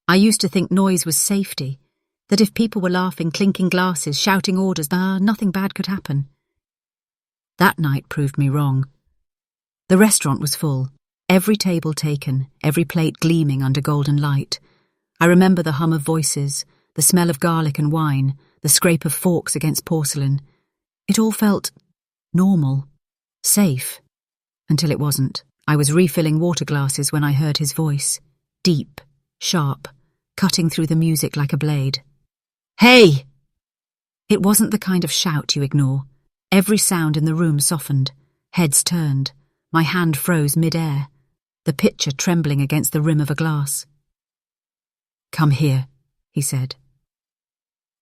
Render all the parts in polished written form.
I used to think noise was safety, that if people were laughing, clinking glasses, shouting orders, nothing bad could happen. That night proved me wrong. The restaurant was full, every table taken, every plate gleaming under golden light. I remember the hum of voices, the smell of garlic and wine, the scrape of forks against porcelain. It all felt normal, safe, until it wasn't. I was refilling water glasses when I heard his voice, deep, sharp, cutting through the music like a blade. "Hey!" It wasn't the kind of shout you ignore. Every sound in the room softened, heads turned, my hand froze mid-air, the pitcher trembling against the rim of a glass. "Come here," he said.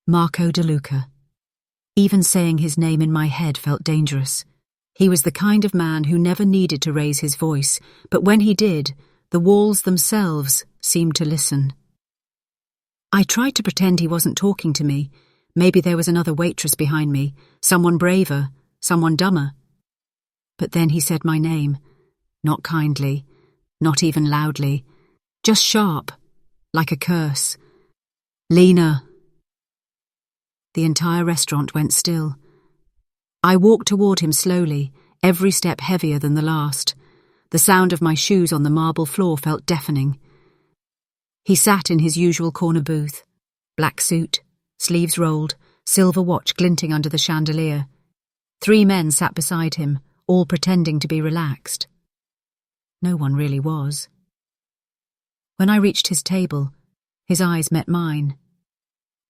Marco De Luca. Even saying his name in my head felt dangerous. He was the kind of man who never needed to raise his voice, but when he did, the walls themselves seemed to listen. I tried to pretend he wasn't talking to me. Maybe there was another waitress behind me, someone braver, someone dumber. But then he said my name, not kindly, not even loudly, just sharp, like a curse. "Lena." The entire restaurant went still. I walked toward him slowly, every step heavier than the last. The sound of my shoes on the marble floor felt deafening. He sat in his usual corner booth, black suit, sleeves rolled, silver watch glinting under the chandelier. 3 men sat beside him, all pretending to be relaxed. No one really was. When I reached his table, his eyes met mine.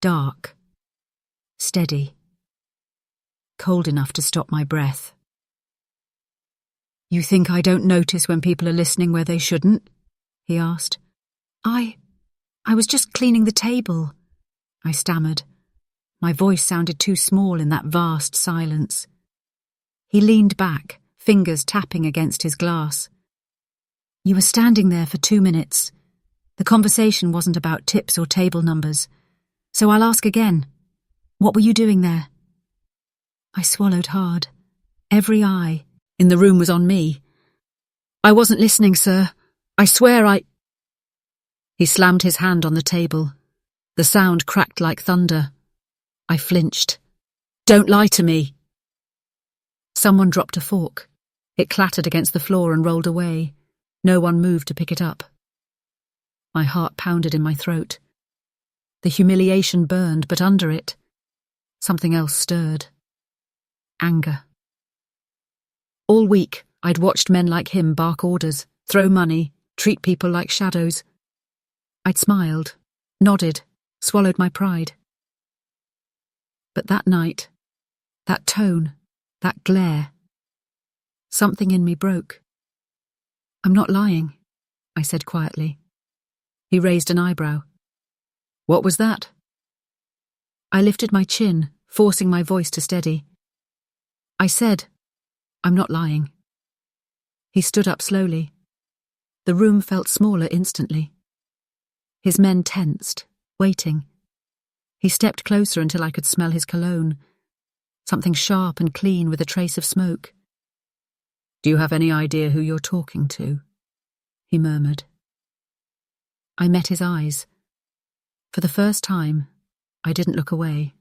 Dark, steady, cold enough to stop my breath. "You think I don't notice when people are listening where they shouldn't?" he asked. I was just cleaning the table," I stammered. My voice sounded too small in that vast silence. He leaned back, fingers tapping against his glass. "You were standing there for 2 minutes. The conversation wasn't about tips or table numbers. So I'll ask again. What were you doing there?" I swallowed hard. Every eye in the room was on me. "I wasn't listening, sir. I swear He slammed his hand on the table. The sound cracked like thunder. I flinched. "Don't lie to me." Someone dropped a fork. It clattered against the floor and rolled away. No one moved to pick it up. My heart pounded in my throat. The humiliation burned, but under it, something else stirred. Anger. All week, I'd watched men like him bark orders, throw money, treat people like shadows. I'd smiled, nodded, swallowed my pride. But that night, that tone, that glare, something in me broke. "I'm not lying," I said quietly. He raised an eyebrow. "What was that?" I lifted my chin, forcing my voice to steady. I said, "I'm not lying." He stood up slowly. The room felt smaller instantly. His men tensed, waiting. He stepped closer until I could smell his cologne, something sharp and clean with a trace of smoke. "Do you have any idea who you're talking to?" he murmured. I met his eyes. For the first time, I didn't look away.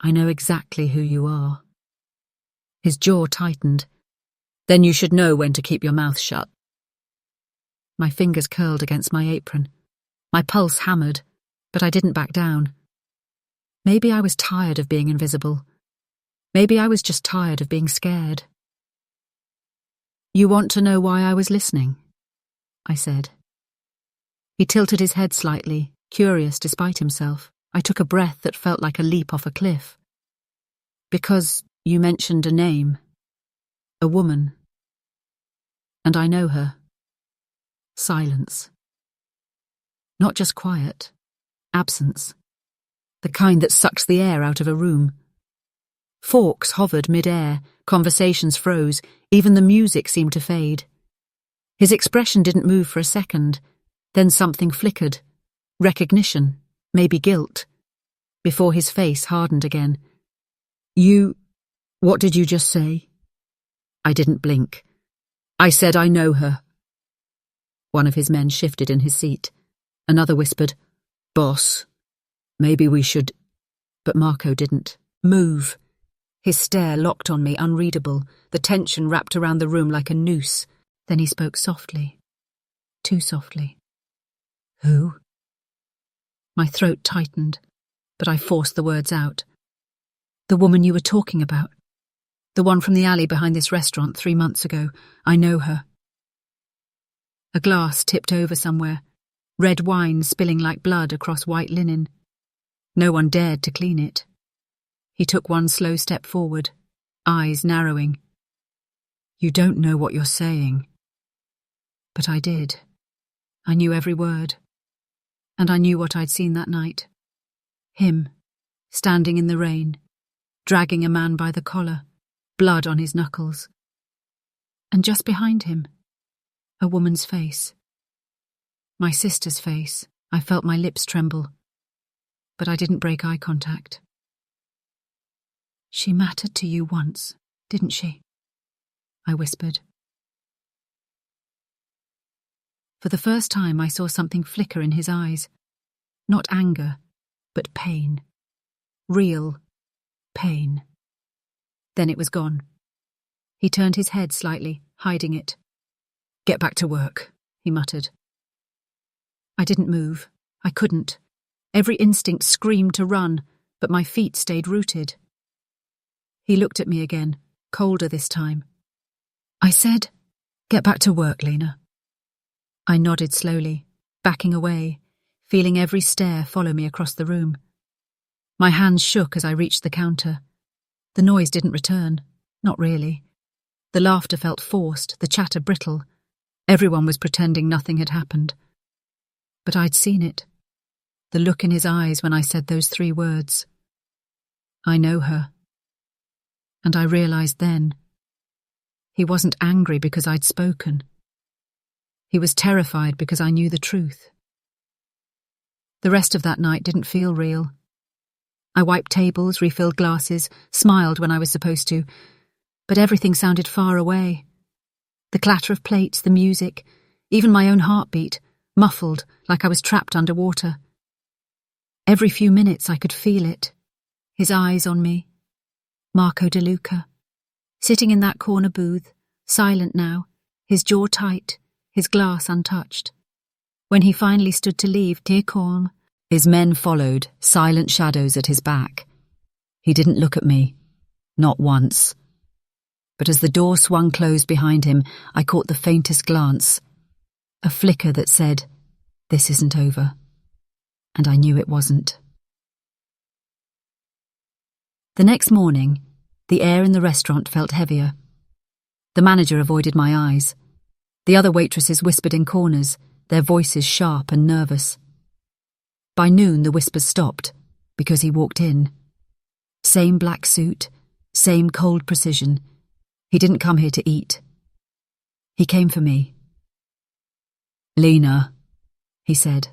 "I know exactly who you are." His jaw tightened. "Then you should know when to keep your mouth shut." My fingers curled against my apron. My pulse hammered, but I didn't back down. Maybe I was tired of being invisible. Maybe I was just tired of being scared. "You want to know why I was listening?" I said. He tilted his head slightly, curious despite himself. I took a breath that felt like a leap off a cliff. "Because you mentioned a name. A woman. And I know her." Silence. Not just quiet. Absence. The kind that sucks the air out of a room. Forks hovered mid-air, conversations froze, even the music seemed to fade. His expression didn't move for a second, then something flickered. Recognition, maybe guilt, before his face hardened again. What did you just say?" I didn't blink. "I said I know her." One of his men shifted in his seat. Another whispered, "Boss, maybe we should—" But Marco didn't. "Move." His stare locked on me, unreadable, the tension wrapped around the room like a noose. Then he spoke softly. Too softly. "Who?" My throat tightened, but I forced the words out. "The woman you were talking about. The one from the alley behind this restaurant 3 months ago. I know her." A glass tipped over somewhere, red wine spilling like blood across white linen. No one dared to clean it. He took one slow step forward, eyes narrowing. "You don't know what you're saying." But I did. I knew every word. And I knew what I'd seen that night. Him, standing in the rain, dragging a man by the collar, blood on his knuckles. And just behind him, a woman's face. My sister's face. I felt my lips tremble. But I didn't break eye contact. "She mattered to you once, didn't she?" I whispered. For the first time I saw something flicker in his eyes. Not anger, but pain. Real pain. Then it was gone. He turned his head slightly, hiding it. "Get back to work," he muttered. I didn't move. I couldn't. Every instinct screamed to run, but my feet stayed rooted. He looked at me again, colder this time. "I said, get back to work, Lena." I nodded slowly, backing away, feeling every stare follow me across the room. My hands shook as I reached the counter. The noise didn't return. Not really. The laughter felt forced, the chatter brittle. Everyone was pretending nothing had happened. But I'd seen it. The look in his eyes when I said those 3 words. I know her. And I realized then, he wasn't angry because I'd spoken. He was terrified because I knew the truth. The rest of that night didn't feel real. I wiped tables, refilled glasses, smiled when I was supposed to, but everything sounded far away. The clatter of plates, the music, even my own heartbeat, muffled like I was trapped underwater. Every few minutes I could feel it. His eyes on me. Marco De Luca, sitting in that corner booth, silent now, his jaw tight, his glass untouched. When he finally stood to leave, Técorn, his men followed, silent shadows at his back. He didn't look at me, not once. But as the door swung closed behind him, I caught the faintest glance, a flicker that said, "This isn't over." And I knew it wasn't. The next morning, the air in the restaurant felt heavier. The manager avoided my eyes. The other waitresses whispered in corners, their voices sharp and nervous. By noon, the whispers stopped, because he walked in. Same black suit, same cold precision. He didn't come here to eat. He came for me. "Lena," he said,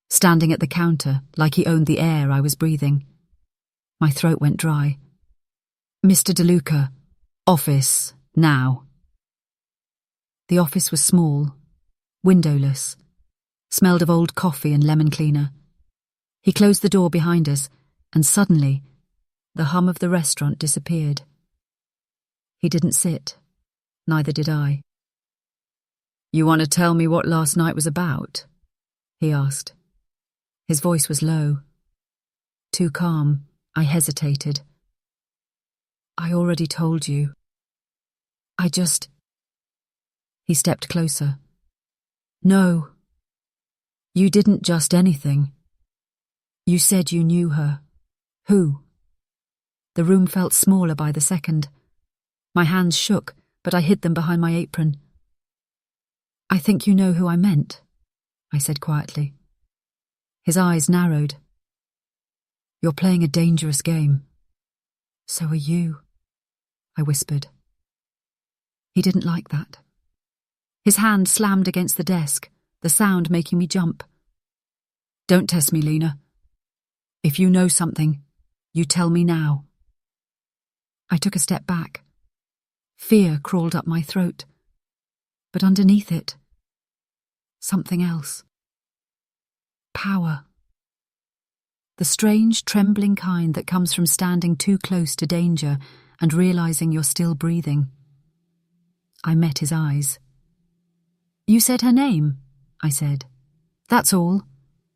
standing at the counter like he owned the air I was breathing. My throat went dry. "Mr. De Luca, office, now." The office was small, windowless, smelled of old coffee and lemon cleaner. He closed the door behind us, and suddenly, the hum of the restaurant disappeared. He didn't sit, neither did I. "You want to tell me what last night was about?" he asked. His voice was low. Too calm, I hesitated. "I already told you. I just—" He stepped closer. "No. You didn't just anything. You said you knew her. Who?" The room felt smaller by the second. My hands shook, but I hid them behind my apron. "I think you know who I meant," I said quietly. His eyes narrowed. "You're playing a dangerous game." "So are you," I whispered. He didn't like that. His hand slammed against the desk, the sound making me jump. "Don't test me, Lena. If you know something, you tell me now." I took a step back. Fear crawled up my throat. But underneath it, something else. power. The strange, trembling kind that comes from standing too close to danger and realizing you're still breathing. I met his eyes. "You said her name," I said. "That's all."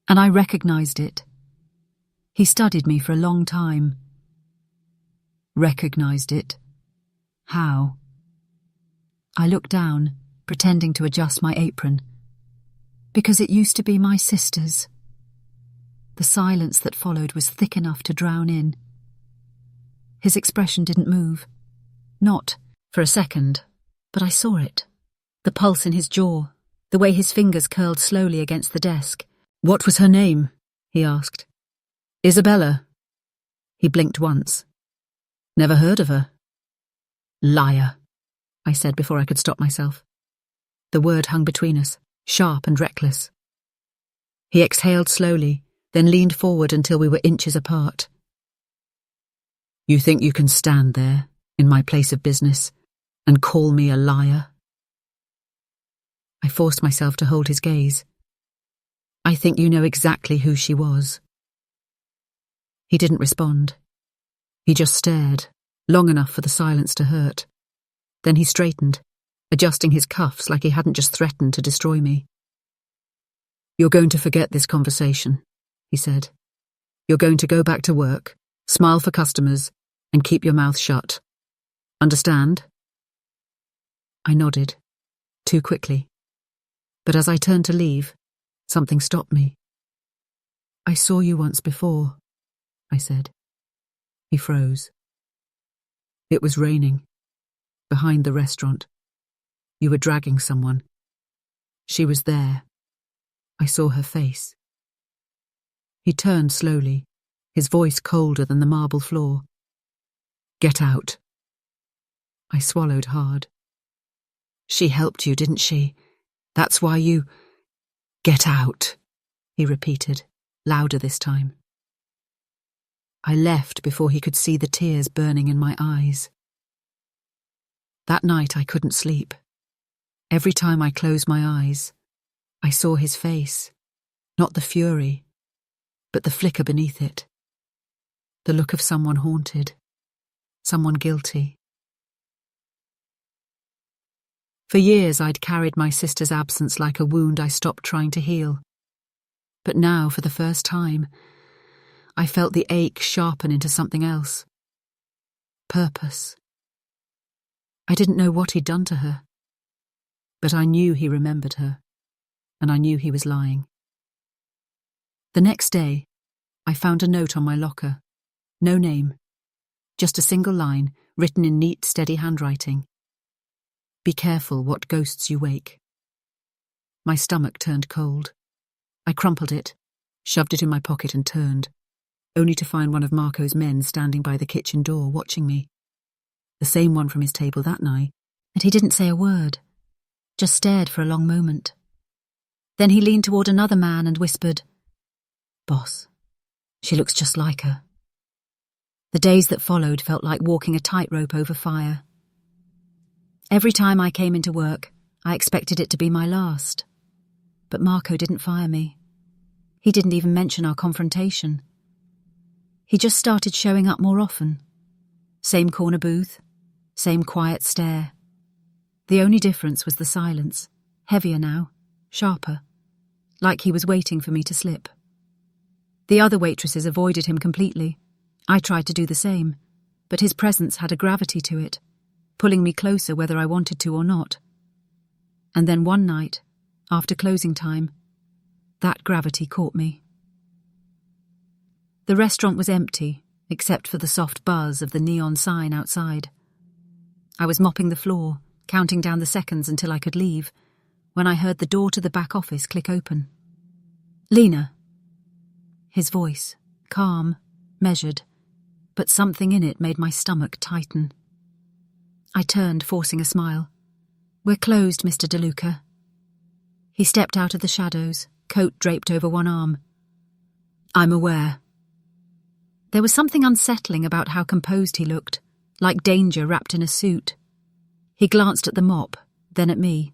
And I recognized it. He studied me for a long time. Recognized it? How? I looked down, pretending to adjust my apron. Because it used to be my sister's. The silence that followed was thick enough to drown in. His expression didn't move. Not for a second, but I saw it. The pulse in his jaw, the way his fingers curled slowly against the desk. "What was her name?" he asked. "Isabella." He blinked once. "Never heard of her." "Liar," I said before I could stop myself. The word hung between us, sharp and reckless. He exhaled slowly, then leaned forward until we were inches apart. "You think you can stand there, in my place of business, and call me a liar?" I forced myself to hold his gaze. "I think you know exactly who she was." He didn't respond. He just stared, long enough for the silence to hurt. Then he straightened, adjusting his cuffs like he hadn't just threatened to destroy me. "You're going to forget this conversation," he said. "You're going to go back to work, smile for customers, and keep your mouth shut. Understand?" I nodded, too quickly. But as I turned to leave, something stopped me. "I saw you once before," I said. He froze. "It was raining. Behind the restaurant. You were dragging someone. She was there. I saw her face." He turned slowly, his voice colder than the marble floor. "Get out." I swallowed hard. "She helped you, didn't she? That's why you—" "Get out," he repeated, louder this time. I left before he could see the tears burning in my eyes. That night I couldn't sleep. Every time I closed my eyes, I saw his face, not the fury, but the flicker beneath it. The look of someone haunted, someone guilty. For years I'd carried my sister's absence like a wound I stopped trying to heal. But now, for the first time, I felt the ache sharpen into something else. Purpose. I didn't know what he'd done to her, but I knew he remembered her, and I knew he was lying. The next day, I found a note on my locker. No name, just a single line written in neat, steady handwriting. "Be careful what ghosts you wake." My stomach turned cold. I crumpled it, shoved it in my pocket and turned, only to find one of Marco's men standing by the kitchen door watching me. The same one from his table that night, and he didn't say a word, just stared for a long moment. Then he leaned toward another man and whispered, "Boss, she looks just like her." The days that followed felt like walking a tightrope over fire. Every time I came into work, I expected it to be my last. But Marco didn't fire me. He didn't even mention our confrontation. He just started showing up more often. Same corner booth, same quiet stare. The only difference was the silence, heavier now, sharper, like he was waiting for me to slip. The other waitresses avoided him completely. I tried to do the same, but his presence had a gravity to it, pulling me closer whether I wanted to or not. And then one night, after closing time, that gravity caught me. The restaurant was empty, except for the soft buzz of the neon sign outside. I was mopping the floor, counting down the seconds until I could leave, when I heard the door to the back office click open. "Lena." His voice, calm, measured, but something in it made my stomach tighten. I turned, forcing a smile. "We're closed, Mr. DeLuca." He stepped out of the shadows, coat draped over one arm. "I'm aware." There was something unsettling about how composed he looked, like danger wrapped in a suit. He glanced at the mop, then at me.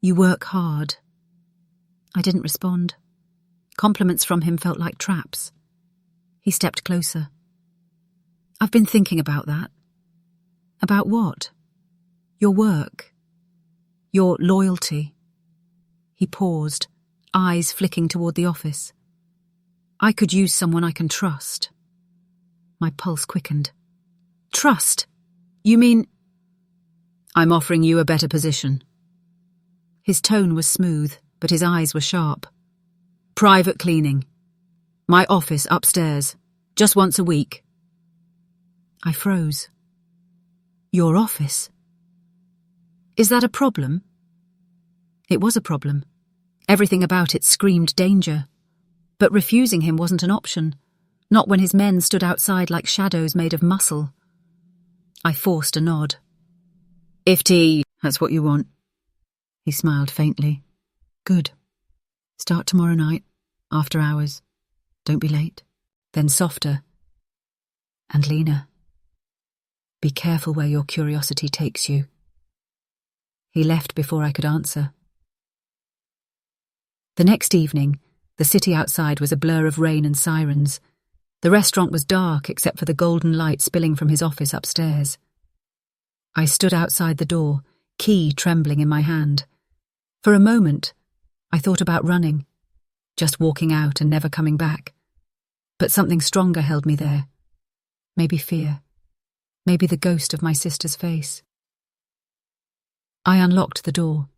"You work hard." I didn't respond. Compliments from him felt like traps. He stepped closer. I've been thinking about that. About what? Your work. Your loyalty. He paused, eyes flicking toward the office. I could use someone I can trust. My pulse quickened. Trust? You mean... I'm offering you a better position. His tone was smooth, but his eyes were sharp. Private cleaning. My office upstairs. Just once a week. I froze. Your office? Is that a problem? It was a problem. Everything about it screamed danger. But refusing him wasn't an option. Not when his men stood outside like shadows made of muscle. I forced a nod. If that's what you want. He smiled faintly. Good. Start tomorrow night, after hours. Don't be late. Then softer. And Lena. Be careful where your curiosity takes you. He left before I could answer. The next evening, the city outside was a blur of rain and sirens. The restaurant was dark except for the golden light spilling from his office upstairs. I stood outside the door, key trembling in my hand. For a moment, I thought about running, just walking out and never coming back. But something stronger held me there. Maybe fear. Maybe the ghost of my sister's face. I unlocked the door.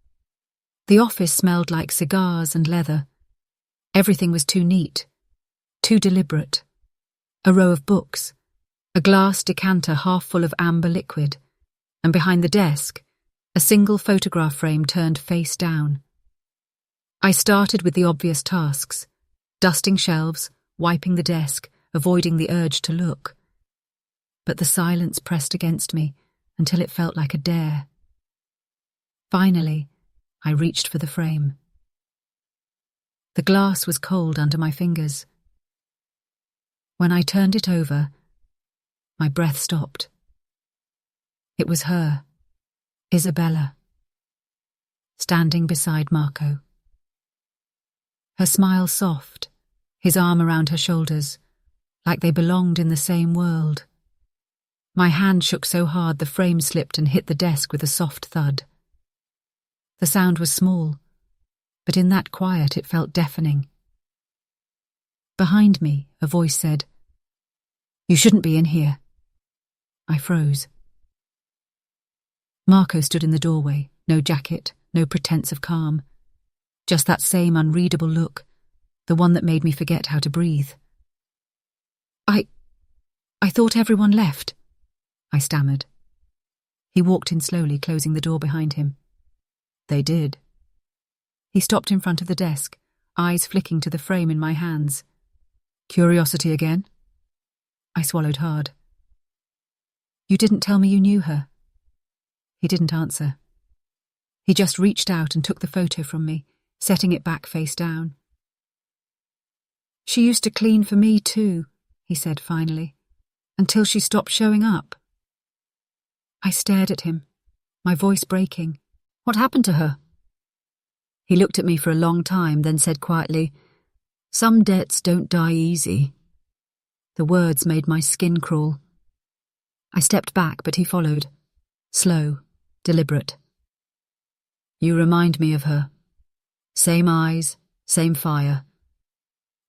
The office smelled like cigars and leather. Everything was too neat, too deliberate. A row of books, a glass decanter half full of amber liquid, and behind the desk, a single photograph frame turned face down. I started with the obvious tasks, dusting shelves, wiping the desk, avoiding the urge to look. But the silence pressed against me until it felt like a dare. Finally, I reached for the frame. The glass was cold under my fingers. When I turned it over, my breath stopped. It was her, Isabella, standing beside Marco. Her smile soft, his arm around her shoulders, like they belonged in the same world. My hand shook so hard the frame slipped and hit the desk with a soft thud. The sound was small, but in that quiet it felt deafening. Behind me, a voice said, "You shouldn't be in here." I froze. Marco stood in the doorway, no jacket, no pretense of calm. Just that same unreadable look, the one that made me forget how to breathe. I thought everyone left, I stammered. He walked in slowly, closing the door behind him. They did. He stopped in front of the desk, eyes flicking to the frame in my hands. Curiosity again? I swallowed hard. You didn't tell me you knew her. He didn't answer. He just reached out and took the photo from me, setting it back face down. She used to clean for me too, he said finally, until she stopped showing up. I stared at him, my voice breaking. What happened to her? He looked at me for a long time, then said quietly, "Some debts don't die easy." The words made my skin crawl. I stepped back, but he followed. Slow, deliberate. You remind me of her. Same eyes, same fire.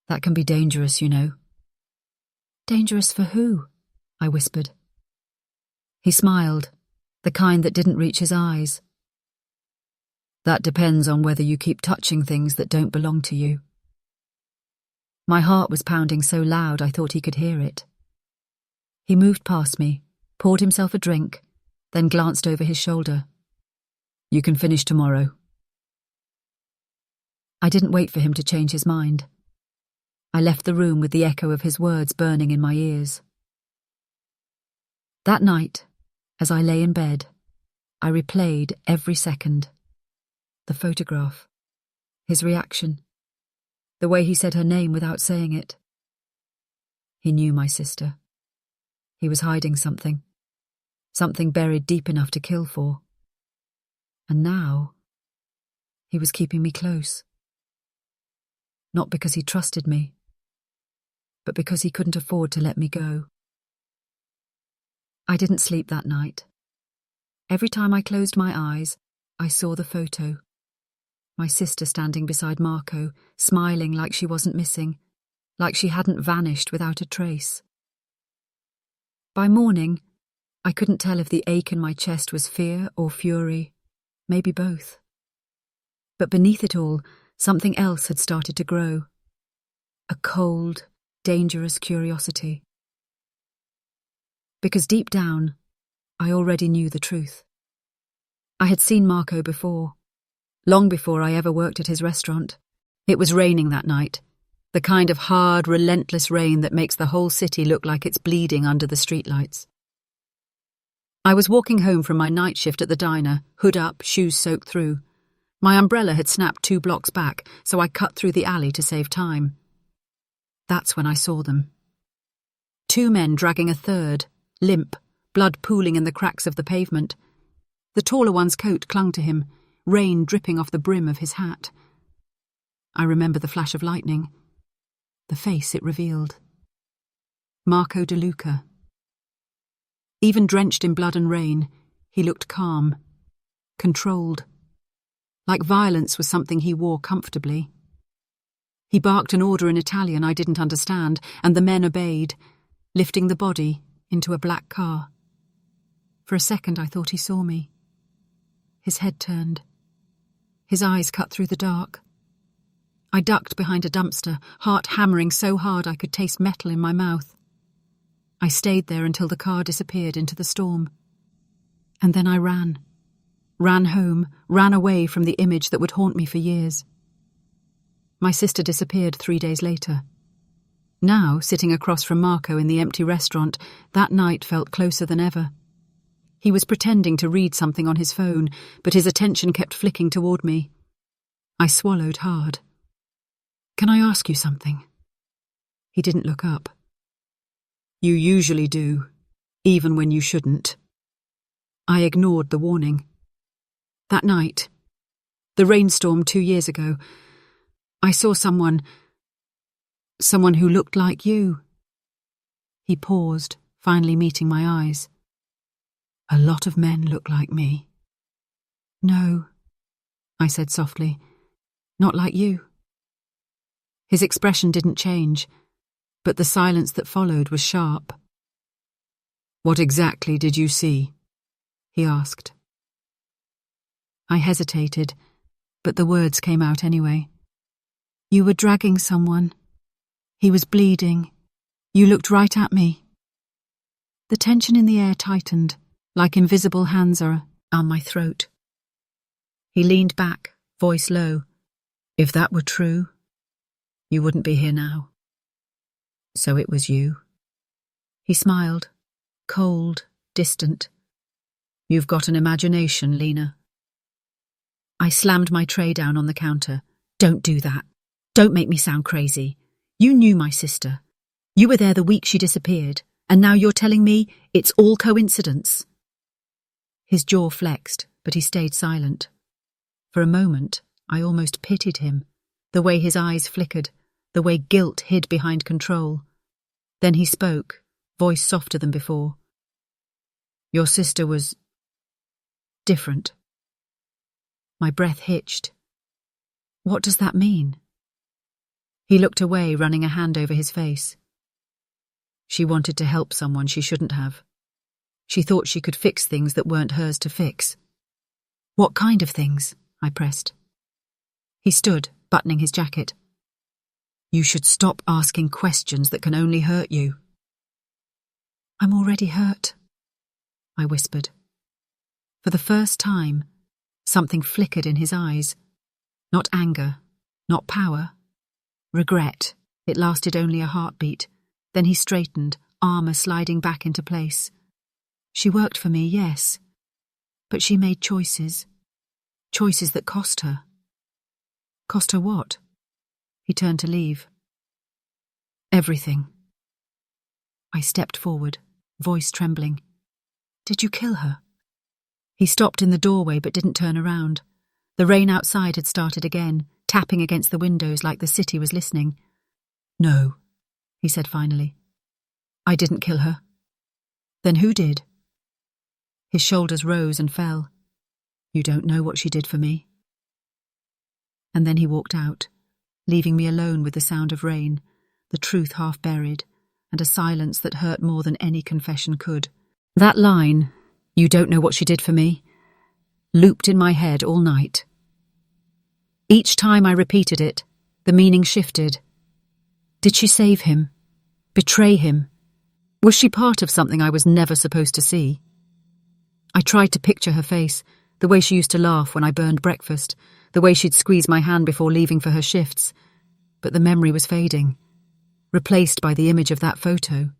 That can be dangerous, you know. Dangerous for who? I whispered. He smiled, the kind that didn't reach his eyes. That depends on whether you keep touching things that don't belong to you. My heart was pounding so loud I thought he could hear it. He moved past me, poured himself a drink, then glanced over his shoulder. You can finish tomorrow. I didn't wait for him to change his mind. I left the room with the echo of his words burning in my ears. That night, as I lay in bed, I replayed every second. The photograph, his reaction, the way he said her name without saying it. He knew my sister. He was hiding something buried deep enough to kill for. And now, he was keeping me close. not because he trusted me, but because he couldn't afford to let me go. I didn't sleep that night. Every time I closed my eyes, I saw the photo. My sister standing beside Marco, smiling like she wasn't missing, like she hadn't vanished without a trace. By morning, I couldn't tell if the ache in my chest was fear or fury, maybe both. But beneath it all, something else had started to grow. A cold, dangerous curiosity. Because deep down, I already knew the truth. I had seen Marco before, long before I ever worked at his restaurant. It was raining that night, the kind of hard, relentless rain that makes the whole city look like it's bleeding under the streetlights. I was walking home from my night shift at the diner, hood up, shoes soaked through. My umbrella had snapped 2 blocks back, so I cut through the alley to save time. That's when I saw them. 2 men dragging a third, limp, blood pooling in the cracks of the pavement. The taller one's coat clung to him, rain dripping off the brim of his hat. I remember the flash of lightning, the face it revealed. Marco De Luca. Even drenched in blood and rain, he looked calm, controlled, like violence was something he wore comfortably. He barked an order in Italian I didn't understand, and the men obeyed, lifting the body into a black car. For a second I thought he saw me. His head turned. His eyes cut through the dark. I ducked behind a dumpster, heart hammering so hard I could taste metal in my mouth. I stayed there until the car disappeared into the storm. And then I ran. Ran home, ran away from the image that would haunt me for years. My sister disappeared 3 days later. Now, sitting across from Marco in the empty restaurant, that night felt closer than ever. He was pretending to read something on his phone, but his attention kept flicking toward me. I swallowed hard. "Can I ask you something?" He didn't look up. "You usually do, even when you shouldn't." I ignored the warning. That night, the rainstorm 2 years ago, I saw someone who looked like you. He paused, finally meeting my eyes. "A lot of men look like me." "No," I said softly, "not like you." His expression didn't change, but the silence that followed was sharp. "What exactly did you see?" he asked. I hesitated, but the words came out anyway. "You were dragging someone. He was bleeding. You looked right at me." The tension in the air tightened, like invisible hands are on my throat. He leaned back, voice low. "If that were true, you wouldn't be here now." "So it was you?" He smiled, cold, distant. "You've got an imagination, Lena." I slammed my tray down on the counter. "Don't do that. Don't make me sound crazy. You knew my sister. You were there the week she disappeared, and now you're telling me it's all coincidence." His jaw flexed, but he stayed silent. For a moment, I almost pitied him, the way his eyes flickered, the way guilt hid behind control. Then he spoke, voice softer than before. "Your sister was different." My breath hitched. "What does that mean?" He looked away, running a hand over his face. "She wanted to help someone she shouldn't have. She thought she could fix things that weren't hers to fix." "What kind of things?" I pressed. He stood, buttoning his jacket. "You should stop asking questions that can only hurt you." "I'm already hurt," I whispered. For the first time, something flickered in his eyes. Not anger, not power. Regret. It lasted only a heartbeat. Then he straightened, armor sliding back into place. "She worked for me, yes. But she made choices. Choices that cost her." "Cost her what?" He turned to leave. "Everything." I stepped forward, voice trembling. "Did you kill her?" He stopped in the doorway but didn't turn around. The rain outside had started again, tapping against the windows like the city was listening. "No," he said finally. "I didn't kill her." "Then who did?" His shoulders rose and fell. "You don't know what she did for me." And then he walked out, leaving me alone with the sound of rain, the truth half buried, and a silence that hurt more than any confession could. That line, "You don't know what she did for me," looped in my head all night. Each time I repeated it, the meaning shifted. Did she save him? Betray him? Was she part of something I was never supposed to see? I tried to picture her face, the way she used to laugh when I burned breakfast, the way she'd squeeze my hand before leaving for her shifts, but the memory was fading, replaced by the image of that photo,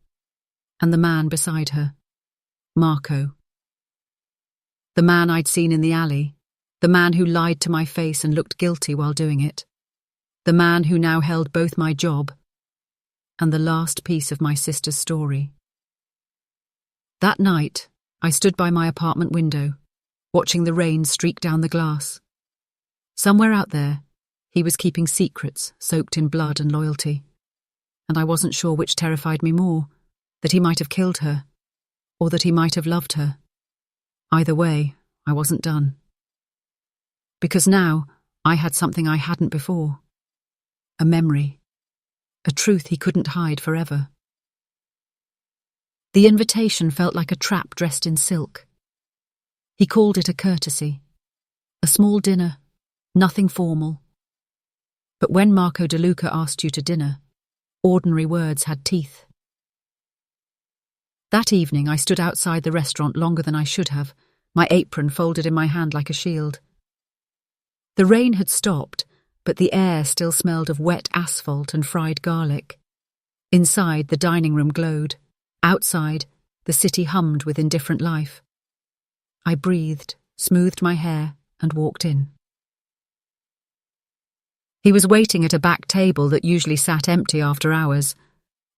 and the man beside her, Marco. The man I'd seen in the alley, the man who lied to my face and looked guilty while doing it, the man who now held both my job and the last piece of my sister's story. That night, I stood by my apartment window, watching the rain streak down the glass. Somewhere out there, he was keeping secrets soaked in blood and loyalty, and I wasn't sure which terrified me more, that he might have killed her, or that he might have loved her. Either way, I wasn't done. Because now, I had something I hadn't before. A memory. A truth he couldn't hide forever. The invitation felt like a trap dressed in silk. He called it a courtesy. A small dinner, nothing formal. But when Marco De Luca asked you to dinner, ordinary words had teeth. That evening I stood outside the restaurant longer than I should have, my apron folded in my hand like a shield. The rain had stopped, but the air still smelled of wet asphalt and fried garlic. Inside, the dining room glowed. Outside, the city hummed with indifferent life. I breathed, smoothed my hair, and walked in. He was waiting at a back table that usually sat empty after hours.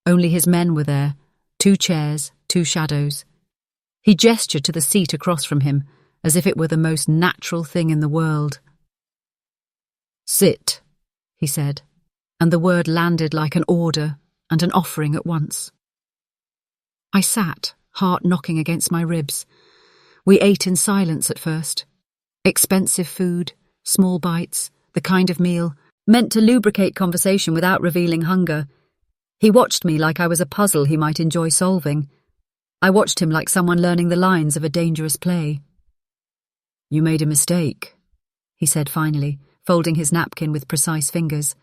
Only his men were there, 2 chairs, 2 shadows. He gestured to the seat across from him, as if it were the most natural thing in the world. "Sit," he said, and the word landed like an order and an offering at once. I sat, heart knocking against my ribs. We ate in silence at first. Expensive food, small bites, the kind of meal meant to lubricate conversation without revealing hunger. He watched me like I was a puzzle he might enjoy solving. I watched him like someone learning the lines of a dangerous play. "You made a mistake," he said finally, folding his napkin with precise fingers.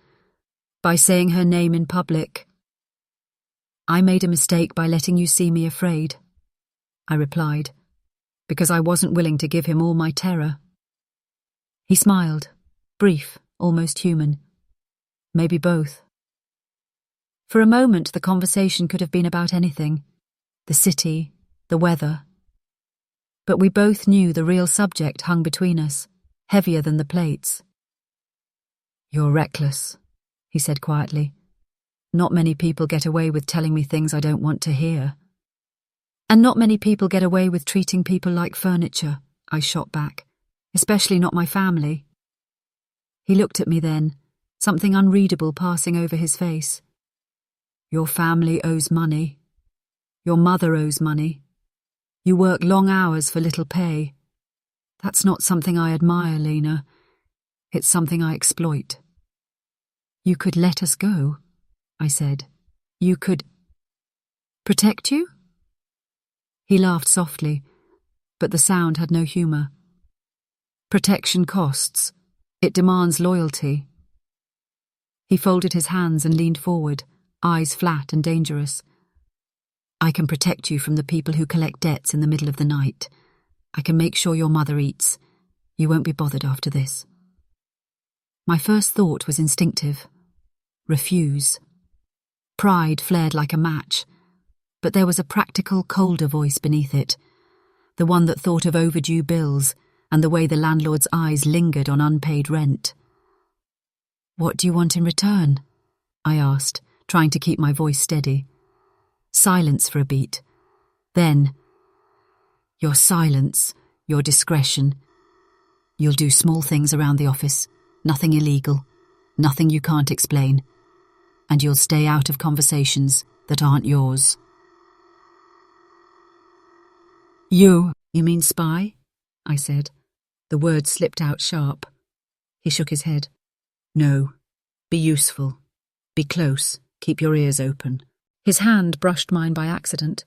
"By saying her name in public." "I made a mistake by letting you see me afraid," I replied, because I wasn't willing to give him all my terror. He smiled, brief, almost human. Maybe both. For a moment, the conversation could have been about anything. The city, the weather. But we both knew the real subject hung between us, heavier than the plates. "You're reckless," he said quietly. "Not many people get away with telling me things I don't want to hear." "And not many people get away with treating people like furniture," I shot back. "Especially not my family." He looked at me then, something unreadable passing over his face. "Your family owes money. Your mother owes money. You work long hours for little pay. That's not something I admire, Lena. It's something I exploit." "You could let us go," I said. "You could—" "Protect you?" He laughed softly, but the sound had no humour. "Protection costs. It demands loyalty." He folded his hands and leaned forward, eyes flat and dangerous. "I can protect you from the people who collect debts in the middle of the night. I can make sure your mother eats. You won't be bothered after this." My first thought was instinctive. Refuse. Pride flared like a match, but there was a practical, colder voice beneath it, the one that thought of overdue bills and the way the landlord's eyes lingered on unpaid rent. "What do you want in return?" I asked, trying to keep my voice steady. Silence for a beat. Then, "Your silence, your discretion. You'll do small things around the office, nothing illegal. Nothing you can't explain. And you'll stay out of conversations that aren't yours. You mean spy? I said. The word slipped out sharp. He shook his head. No. Be useful. Be close. Keep your ears open. His hand brushed mine by accident.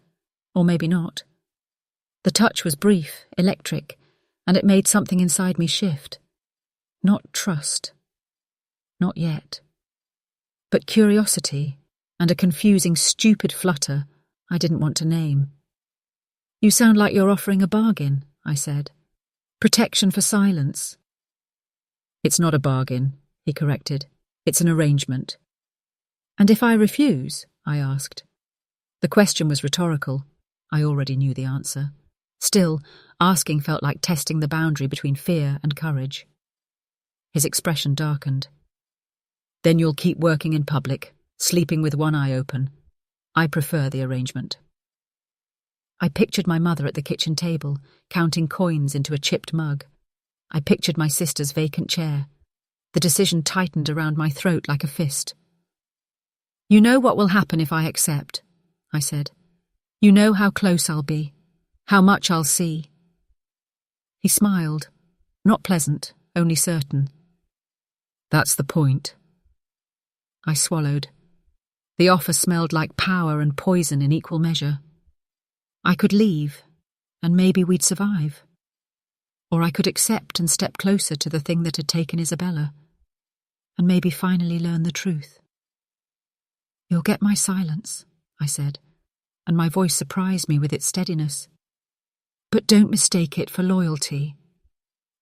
Or maybe not. The touch was brief, electric, and it made something inside me shift. Not trust. Not yet. But curiosity and a confusing, stupid flutter I didn't want to name. You sound like you're offering a bargain, I said. Protection for silence. It's not a bargain, he corrected. It's an arrangement. And if I refuse? I asked. The question was rhetorical. I already knew the answer. Still, asking felt like testing the boundary between fear and courage. His expression darkened. Then you'll keep working in public, sleeping with one eye open. I prefer the arrangement. I pictured my mother at the kitchen table, counting coins into a chipped mug. I pictured my sister's vacant chair. The decision tightened around my throat like a fist. You know what will happen if I accept, I said. You know how close I'll be, how much I'll see. He smiled, not pleasant, only certain. That's the point. I swallowed. The offer smelled like power and poison in equal measure. I could leave, and maybe we'd survive. Or I could accept and step closer to the thing that had taken Isabella, and maybe finally learn the truth. You'll get my silence, I said, and my voice surprised me with its steadiness. But don't mistake it for loyalty.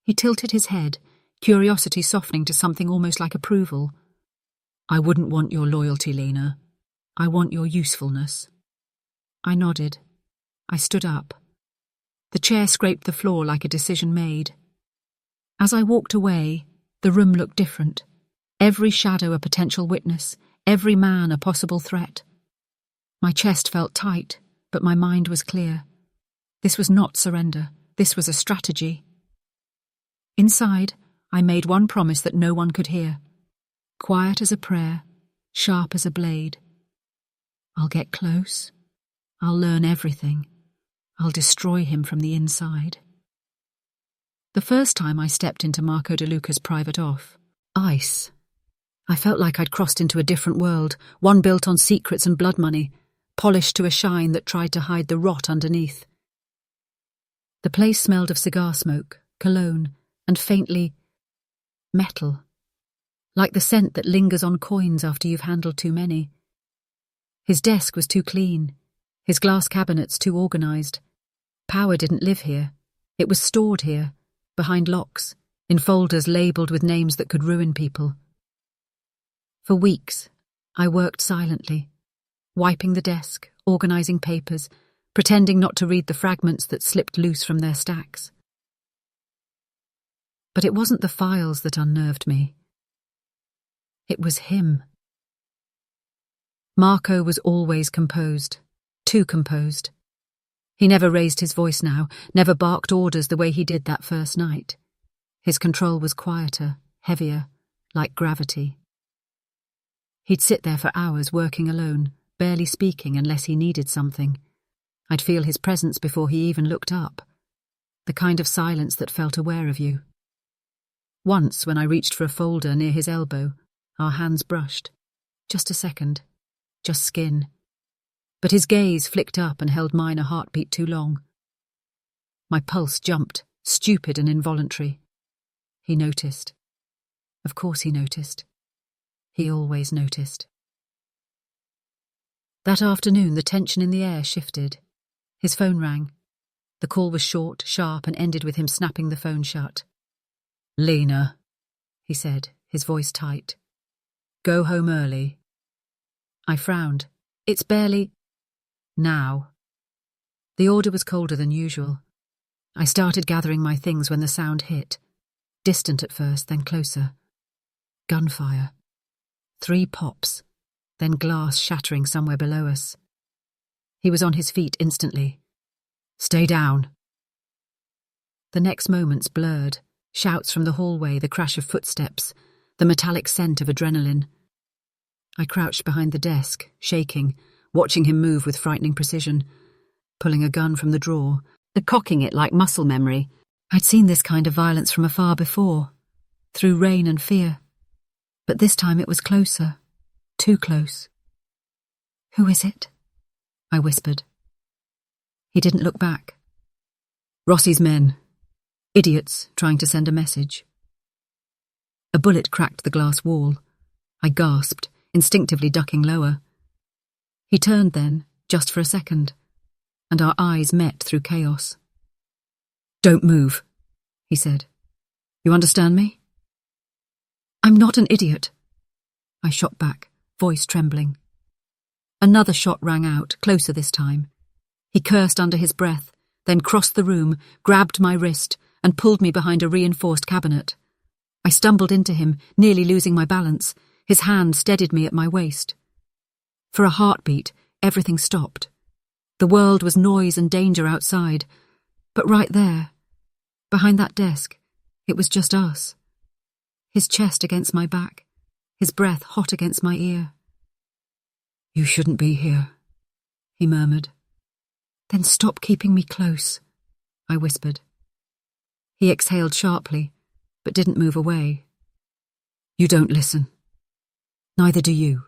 He tilted his head, curiosity softening to something almost like approval. I wouldn't want your loyalty, Lena. I want your usefulness. I nodded. I stood up. The chair scraped the floor like a decision made. As I walked away, the room looked different. Every shadow a potential witness, every man a possible threat. My chest felt tight, but my mind was clear. This was not surrender. This was a strategy. Inside, I made one promise that no one could hear. Quiet as a prayer, sharp as a blade. I'll get close. I'll learn everything. I'll destroy him from the inside. The first time I stepped into Marco De Luca's private off, ice. I felt like I'd crossed into a different world, one built on secrets and blood money, polished to a shine that tried to hide the rot underneath. The place smelled of cigar smoke, cologne, and faintly metal, like the scent that lingers on coins after you've handled too many. His desk was too clean, his glass cabinets too organised. Power didn't live here. It was stored here, behind locks, in folders labelled with names that could ruin people. For weeks, I worked silently, wiping the desk, organising papers, pretending not to read the fragments that slipped loose from their stacks. But it wasn't the files that unnerved me. It was him. Marco was always composed, too composed. He never raised his voice now, never barked orders the way he did that first night. His control was quieter, heavier, like gravity. He'd sit there for hours working alone, barely speaking unless he needed something. I'd feel his presence before he even looked up. The kind of silence that felt aware of you. Once, when I reached for a folder near his elbow, our hands brushed. Just a second. Just skin. But his gaze flicked up and held mine a heartbeat too long. My pulse jumped, stupid and involuntary. He noticed. Of course he noticed. He always noticed. That afternoon, the tension in the air shifted. His phone rang. The call was short, sharp, and ended with him snapping the phone shut. "Lena," he said, his voice tight. "Go home early." I frowned. "It's barely—" "Now." The order was colder than usual. I started gathering my things when the sound hit. Distant at first, then closer. Gunfire. 3 pops, then glass shattering somewhere below us. He was on his feet instantly. "Stay down." The next moments blurred. Shouts from the hallway, the crash of footsteps, the metallic scent of adrenaline. I crouched behind the desk, shaking, watching him move with frightening precision, pulling a gun from the drawer, and cocking it like muscle memory. I'd seen this kind of violence from afar before, through rain and fear. But this time it was closer, too close. "Who is it?" I whispered. He didn't look back. "Rossi's men. Idiots trying to send a message." A bullet cracked the glass wall. I gasped, instinctively ducking lower. He turned then, just for a second, and our eyes met through chaos. "Don't move," he said. "You understand me?" "I'm not an idiot," I shot back, voice trembling. Another shot rang out, closer this time. He cursed under his breath, then crossed the room, grabbed my wrist, and pulled me behind a reinforced cabinet. I stumbled into him, nearly losing my balance. His hand steadied me at my waist. For a heartbeat, everything stopped. The world was noise and danger outside, but right there, behind that desk, it was just us. His chest against my back, his breath hot against my ear. "You shouldn't be here," he murmured. "Then stop keeping me close," I whispered. He exhaled sharply, but didn't move away. "You don't listen. Neither do you."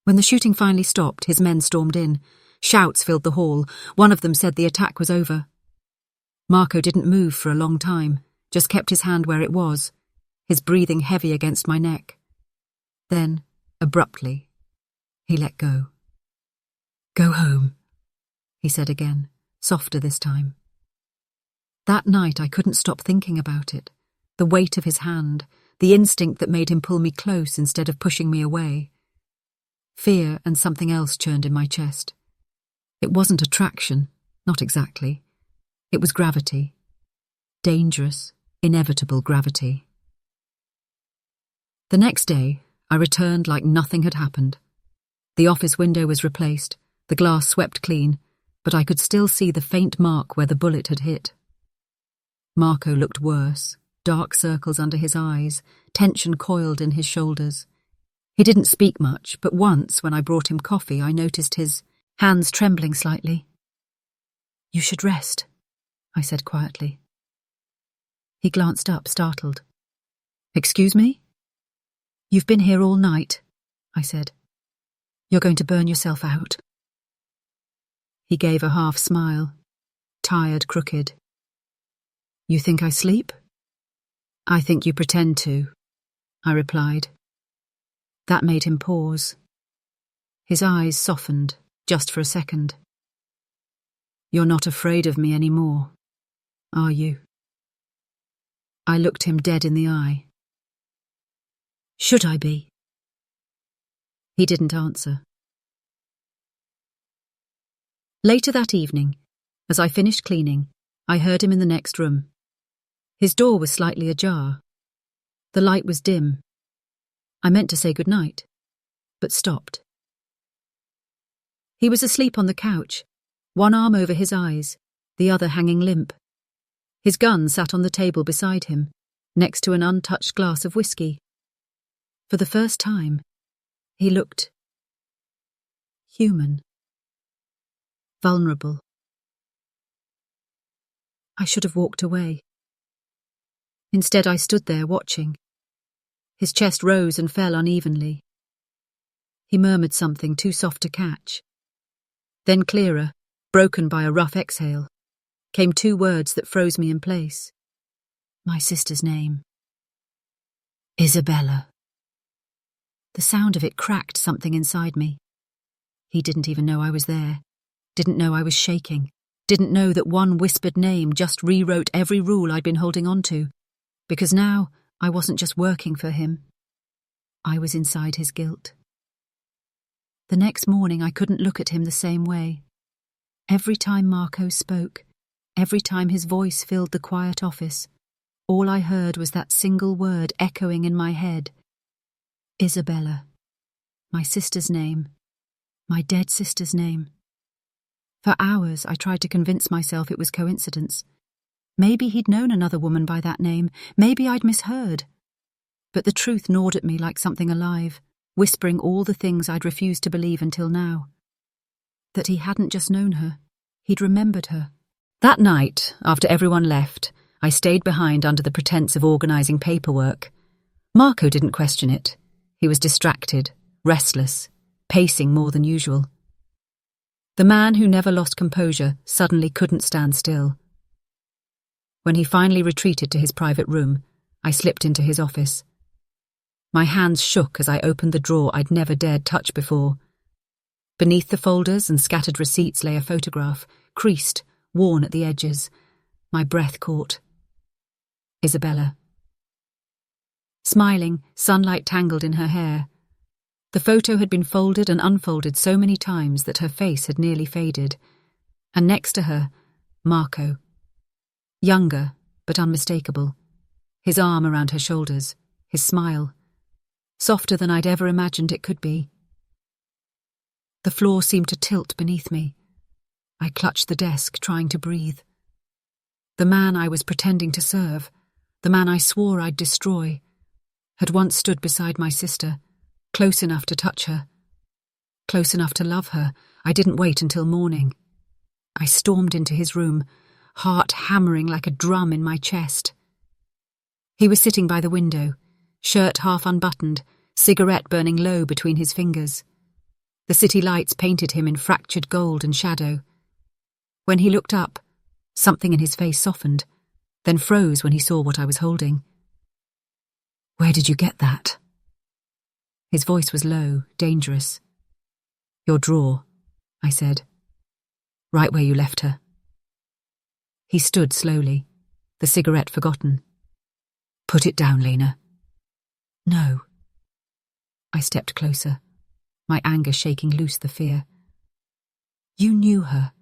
When the shooting finally stopped, his men stormed in. Shouts filled the hall. One of them said the attack was over. Marco didn't move for a long time, just kept his hand where it was, his breathing heavy against my neck. Then, abruptly, he let go. "Go home," he said again, softer this time. That night I couldn't stop thinking about it, the weight of his hand, the instinct that made him pull me close instead of pushing me away. Fear and something else churned in my chest. It wasn't attraction, not exactly. It was gravity. Dangerous, inevitable gravity. The next day, I returned like nothing had happened. The office window was replaced, the glass swept clean, but I could still see the faint mark where the bullet had hit. Marco looked worse, dark circles under his eyes, tension coiled in his shoulders. He didn't speak much, but once, when I brought him coffee, I noticed his hands trembling slightly. "You should rest," I said quietly. He glanced up, startled. "Excuse me?" "You've been here all night," I said. "You're going to burn yourself out." He gave a half smile, tired, crooked. "You think I sleep?" "I think you pretend to," I replied. That made him pause. His eyes softened, just for a second. "You're not afraid of me anymore, are you?" I looked him dead in the eye. "Should I be?" He didn't answer. Later that evening, as I finished cleaning, I heard him in the next room. His door was slightly ajar. The light was dim. I meant to say goodnight, but stopped. He was asleep on the couch, one arm over his eyes, the other hanging limp. His gun sat on the table beside him, next to an untouched glass of whiskey. For the first time, he looked human, vulnerable. I should have walked away. Instead, I stood there watching. His chest rose and fell unevenly. He murmured something too soft to catch. Then clearer, broken by a rough exhale, came two words that froze me in place. My sister's name. Isabella. The sound of it cracked something inside me. He didn't even know I was there, didn't know I was shaking, didn't know that one whispered name just rewrote every rule I'd been holding on to, because now I wasn't just working for him. I was inside his guilt. The next morning I couldn't look at him the same way. Every time Marco spoke, every time his voice filled the quiet office, all I heard was that single word echoing in my head. Isabella. My sister's name. My dead sister's name. For hours I tried to convince myself it was coincidence. Maybe he'd known another woman by that name. Maybe I'd misheard. But the truth gnawed at me like something alive, whispering all the things I'd refused to believe until now. That he hadn't just known her, he'd remembered her. That night, after everyone left, I stayed behind under the pretense of organising paperwork. Marco didn't question it. He was distracted, restless, pacing more than usual. The man who never lost composure suddenly couldn't stand still. When he finally retreated to his private room, I slipped into his office. My hands shook as I opened the drawer I'd never dared touch before. Beneath the folders and scattered receipts lay a photograph, creased, worn at the edges. My breath caught. Isabella. Smiling, sunlight tangled in her hair. The photo had been folded and unfolded so many times that her face had nearly faded. And next to her, Marco. Younger, but unmistakable. His arm around her shoulders, his smile. Softer than I'd ever imagined it could be. The floor seemed to tilt beneath me. I clutched the desk, trying to breathe. The man I was pretending to serve, the man I swore I'd destroy, had once stood beside my sister, close enough to touch her, close enough to love her. I didn't wait until morning. I stormed into his room, heart hammering like a drum in my chest. He was sitting by the window, shirt half unbuttoned, cigarette burning low between his fingers. The city lights painted him in fractured gold and shadow. When he looked up, something in his face softened, then froze when he saw what I was holding. "Where did you get that?" His voice was low, dangerous. "Your drawer," I said. "Right where you left her." He stood slowly, the cigarette forgotten. "Put it down, Lena." "No." I stepped closer, my anger shaking loose the fear. "You knew her.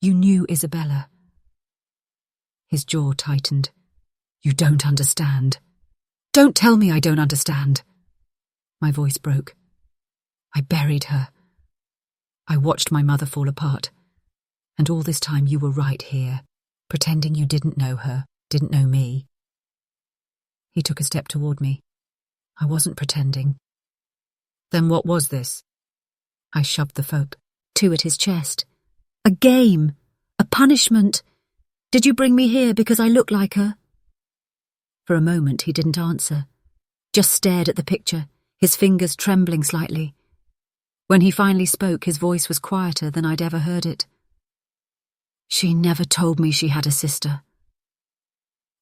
You knew Isabella." His jaw tightened. "You don't understand." "Don't tell me I don't understand." My voice broke. "I buried her. I watched my mother fall apart. And all this time you were right here, pretending you didn't know her, didn't know me." He took a step toward me. "I wasn't pretending." "Then what was this?" I shoved the photo at his chest. "A game. A punishment. Did you bring me here because I look like her?" For a moment he didn't answer, just stared at the picture, his fingers trembling slightly. When he finally spoke, his voice was quieter than I'd ever heard it. "She never told me she had a sister."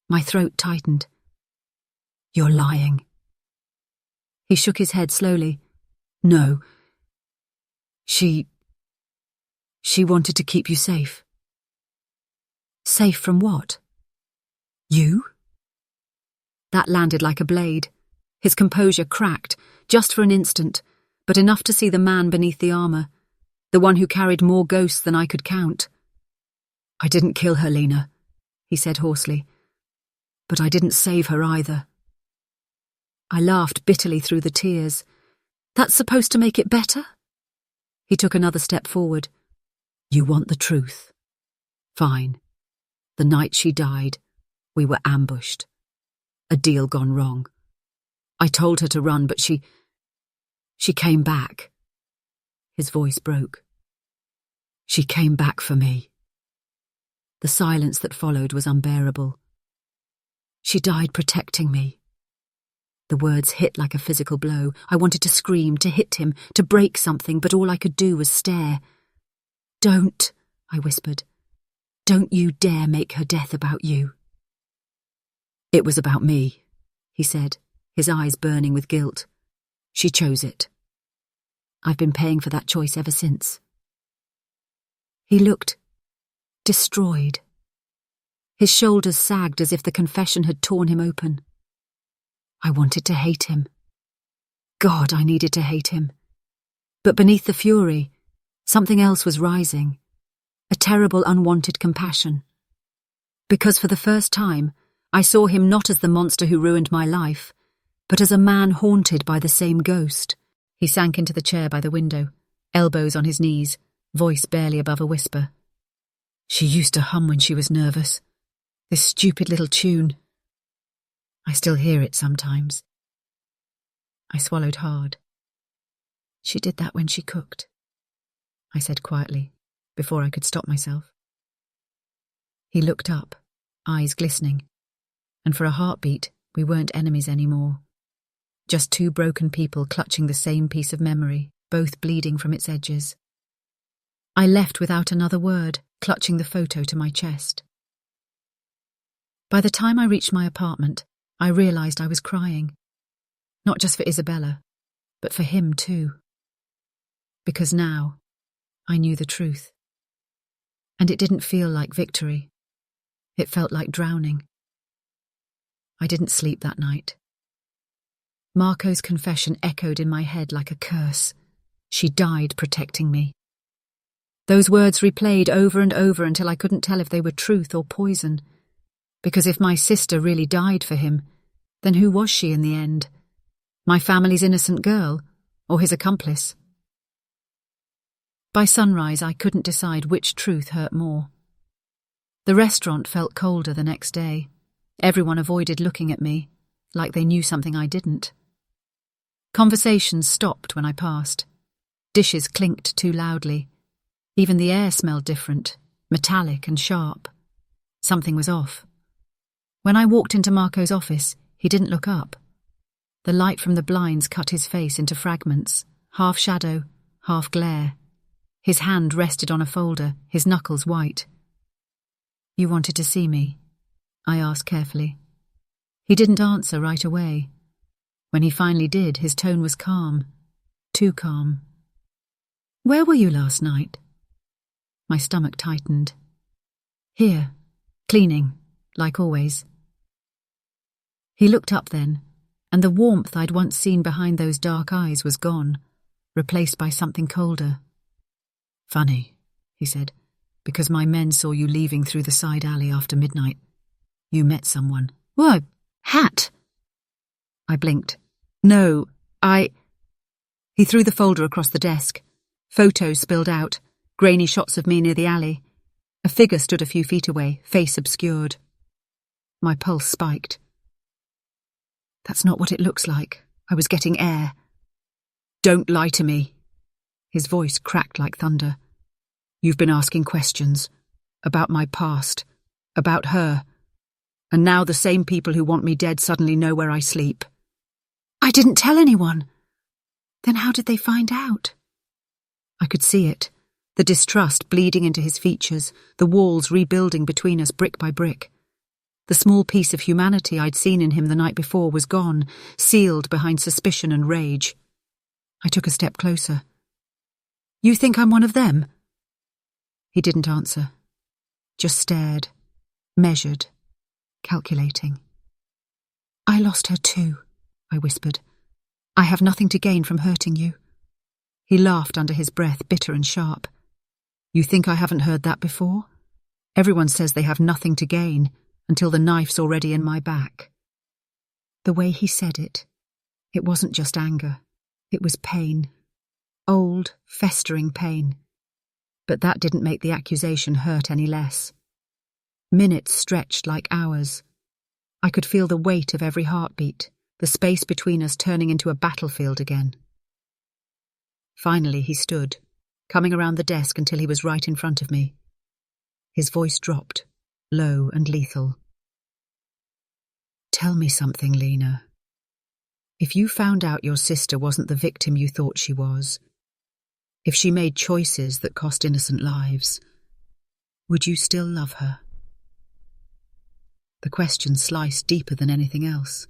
My throat tightened. "You're lying." He shook his head slowly. "No. She wanted to keep you safe." "Safe from what?" "You?" That landed like a blade. His composure cracked, just for an instant, but enough to see the man beneath the armour, the one who carried more ghosts than I could count. "I didn't kill her, Lena," he said hoarsely. "But I didn't save her either." I laughed bitterly through the tears. "That's supposed to make it better?" He took another step forward. "You want the truth? Fine. The night she died, we were ambushed. A deal gone wrong. I told her to run, but she came back." His voice broke. "She came back for me." The silence that followed was unbearable. "She died protecting me." The words hit like a physical blow. I wanted to scream, to hit him, to break something, but all I could do was stare. "Don't," I whispered. "Don't you dare make her death about you." "It was about me," he said, his eyes burning with guilt. "She chose it. I've been paying for that choice ever since." He looked destroyed. His shoulders sagged as if the confession had torn him open. I wanted to hate him. God, I needed to hate him. But beneath the fury, something else was rising. A terrible, unwanted compassion. Because for the first time, I saw him not as the monster who ruined my life, but as a man haunted by the same ghost. He sank into the chair by the window, elbows on his knees, voice barely above a whisper. "She used to hum when she was nervous. This stupid little tune." I still hear it sometimes. I swallowed hard. She did that when she cooked, I said quietly, before I could stop myself. He looked up, eyes glistening, and for a heartbeat, we weren't enemies anymore. Just two broken people clutching the same piece of memory, both bleeding from its edges. I left without another word, clutching the photo to my chest. By the time I reached my apartment, I realized I was crying. Not just for Isabella, but for him too. Because now, I knew the truth. And it didn't feel like victory. It felt like drowning. I didn't sleep that night. Marco's confession echoed in my head like a curse. She died protecting me. Those words replayed over and over until I couldn't tell if they were truth or poison. Because if my sister really died for him, then who was she in the end? My family's innocent girl, or his accomplice? By sunrise, I couldn't decide which truth hurt more. The restaurant felt colder the next day. Everyone avoided looking at me, like they knew something I didn't. Conversations stopped when I passed. Dishes clinked too loudly. Even the air smelled different, metallic and sharp. Something was off. When I walked into Marco's office, he didn't look up. The light from the blinds cut his face into fragments, half shadow, half glare. His hand rested on a folder, his knuckles white. "You wanted to see me?" I asked carefully. He didn't answer right away. When he finally did, his tone was calm. Too calm. "Where were you last night?" My stomach tightened. "Here, cleaning, like always." He looked up then, and the warmth I'd once seen behind those dark eyes was gone, replaced by something colder. "Funny," he said, "because my men saw you leaving through the side alley after midnight. You met someone." "What? Hat?" I blinked. "No, He threw the folder across the desk. Photos spilled out, grainy shots of me near the alley. A figure stood a few feet away, face obscured. My pulse spiked. "That's not what it looks like. I was getting air." "Don't lie to me." His voice cracked like thunder. "You've been asking questions. About my past. About her. And now the same people who want me dead suddenly know where I sleep." "I didn't tell anyone." "Then how did they find out?" I could see it. The distrust bleeding into his features, the walls rebuilding between us brick by brick. The small piece of humanity I'd seen in him the night before was gone, sealed behind suspicion and rage. I took a step closer. "You think I'm one of them?" He didn't answer. Just stared, measured, calculating. "I lost her too," I whispered. "I have nothing to gain from hurting you." He laughed under his breath, bitter and sharp. "You think I haven't heard that before? Everyone says they have nothing to gain until the knife's already in my back." The way he said it wasn't just anger. It was pain. Old, festering pain. But that didn't make the accusation hurt any less. Minutes stretched like hours. I could feel the weight of every heartbeat, the space between us turning into a battlefield again. Finally he stood, coming around the desk until he was right in front of me. His voice dropped, low and lethal. "Tell me something, Lena. If you found out your sister wasn't the victim you thought she was, if she made choices that cost innocent lives, would you still love her?" The question sliced deeper than anything else.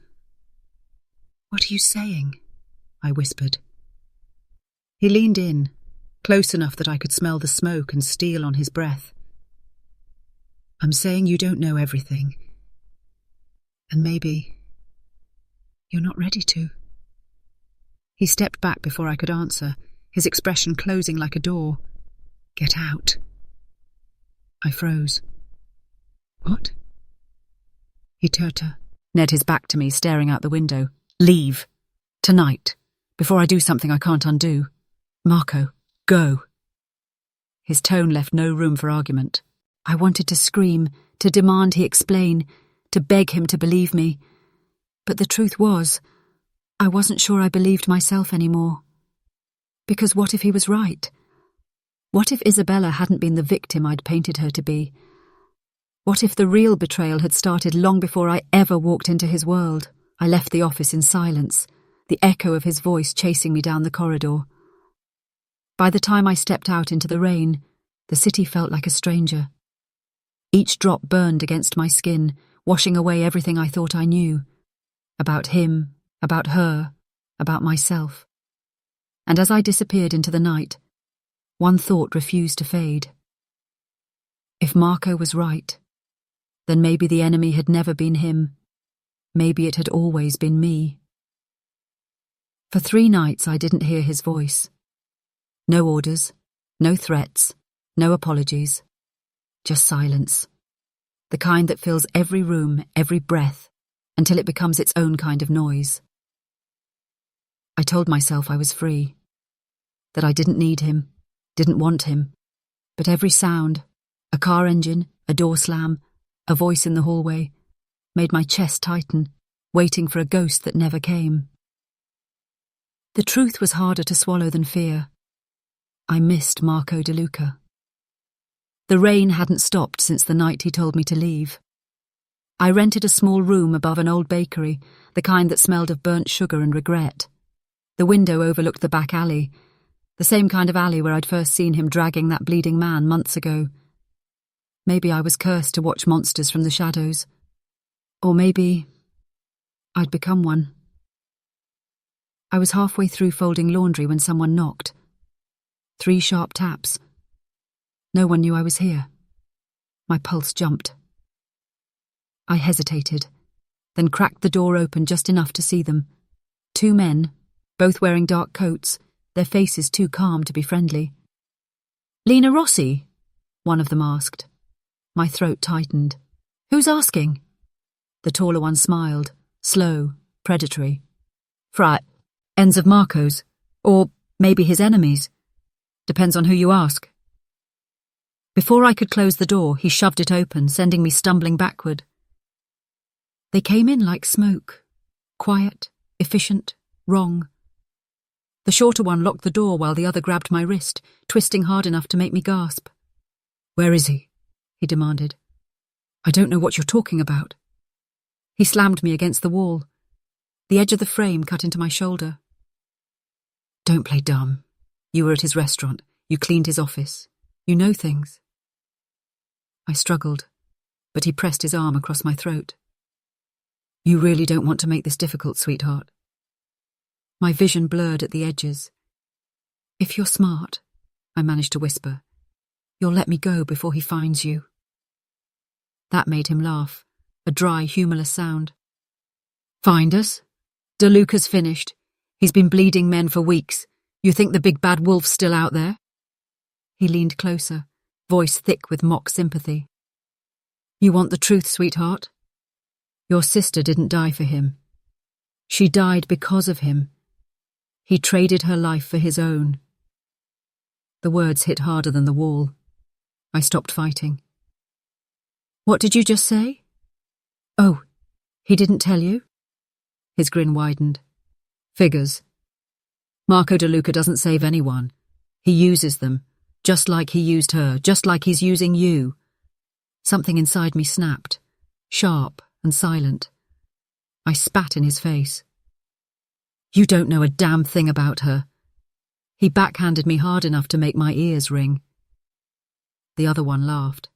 "What are you saying?" I whispered. He leaned in, close enough that I could smell the smoke and steel on his breath. "I'm saying you don't know everything. And maybe you're not ready to." He stepped back before I could answer, his expression closing like a door. "Get out." I froze. "What?" He turned his back to me, staring out the window. "Leave. Tonight. Before I do something I can't undo. Marco, go." His tone left no room for argument. I wanted to scream, to demand he explain, to beg him to believe me. But the truth was, I wasn't sure I believed myself anymore. Because what if he was right? What if Isabella hadn't been the victim I'd painted her to be? What if the real betrayal had started long before I ever walked into his world? I left the office in silence, the echo of his voice chasing me down the corridor. By the time I stepped out into the rain, the city felt like a stranger. Each drop burned against my skin, washing away everything I thought I knew. About him, about her, about myself. And as I disappeared into the night, one thought refused to fade. If Marco was right, then maybe the enemy had never been him. Maybe it had always been me. For 3 nights I didn't hear his voice. No orders, no threats, no apologies. Just silence. The kind that fills every room, every breath, until it becomes its own kind of noise. I told myself I was free. That I didn't need him, didn't want him. But every sound, a car engine, a door slam, a voice in the hallway, made my chest tighten, waiting for a ghost that never came. The truth was harder to swallow than fear. I missed Marco De Luca. The rain hadn't stopped since the night he told me to leave. I rented a small room above an old bakery, the kind that smelled of burnt sugar and regret. The window overlooked the back alley, the same kind of alley where I'd first seen him dragging that bleeding man months ago. Maybe I was cursed to watch monsters from the shadows. Or maybe I'd become one. I was halfway through folding laundry when someone knocked. 3 sharp taps. No one knew I was here. My pulse jumped. I hesitated, then cracked the door open just enough to see them. 2 men, both wearing dark coats, their faces too calm to be friendly. "Lena Rossi?" one of them asked. My throat tightened. "Who's asking?" The taller one smiled, slow, predatory. "Ends of Marco's, or maybe his enemies. Depends on who you ask." Before I could close the door, he shoved it open, sending me stumbling backward. They came in like smoke. Quiet, efficient, wrong. The shorter one locked the door while the other grabbed my wrist, twisting hard enough to make me gasp. "Where is he?" he demanded. "I don't know what you're talking about." He slammed me against the wall. The edge of the frame cut into my shoulder. "Don't play dumb. You were at his restaurant. You cleaned his office. You know things." I struggled, but he pressed his arm across my throat. "You really don't want to make this difficult, sweetheart." My vision blurred at the edges. "If you're smart," I managed to whisper, "you'll let me go before he finds you." That made him laugh, a dry, humourless sound. "Find us? De Luca's finished. He's been bleeding men for weeks. You think the big bad wolf's still out there?" He leaned closer, voice thick with mock sympathy. "You want the truth, sweetheart? Your sister didn't die for him. She died because of him. He traded her life for his own." The words hit harder than the wall. I stopped fighting. "What did you just say?" "Oh, he didn't tell you?" His grin widened. "Figures. Marco De Luca doesn't save anyone. He uses them, just like he used her, just like he's using you." Something inside me snapped, sharp and silent. I spat in his face. "You don't know a damn thing about her." He backhanded me hard enough to make my ears ring. The other one laughed.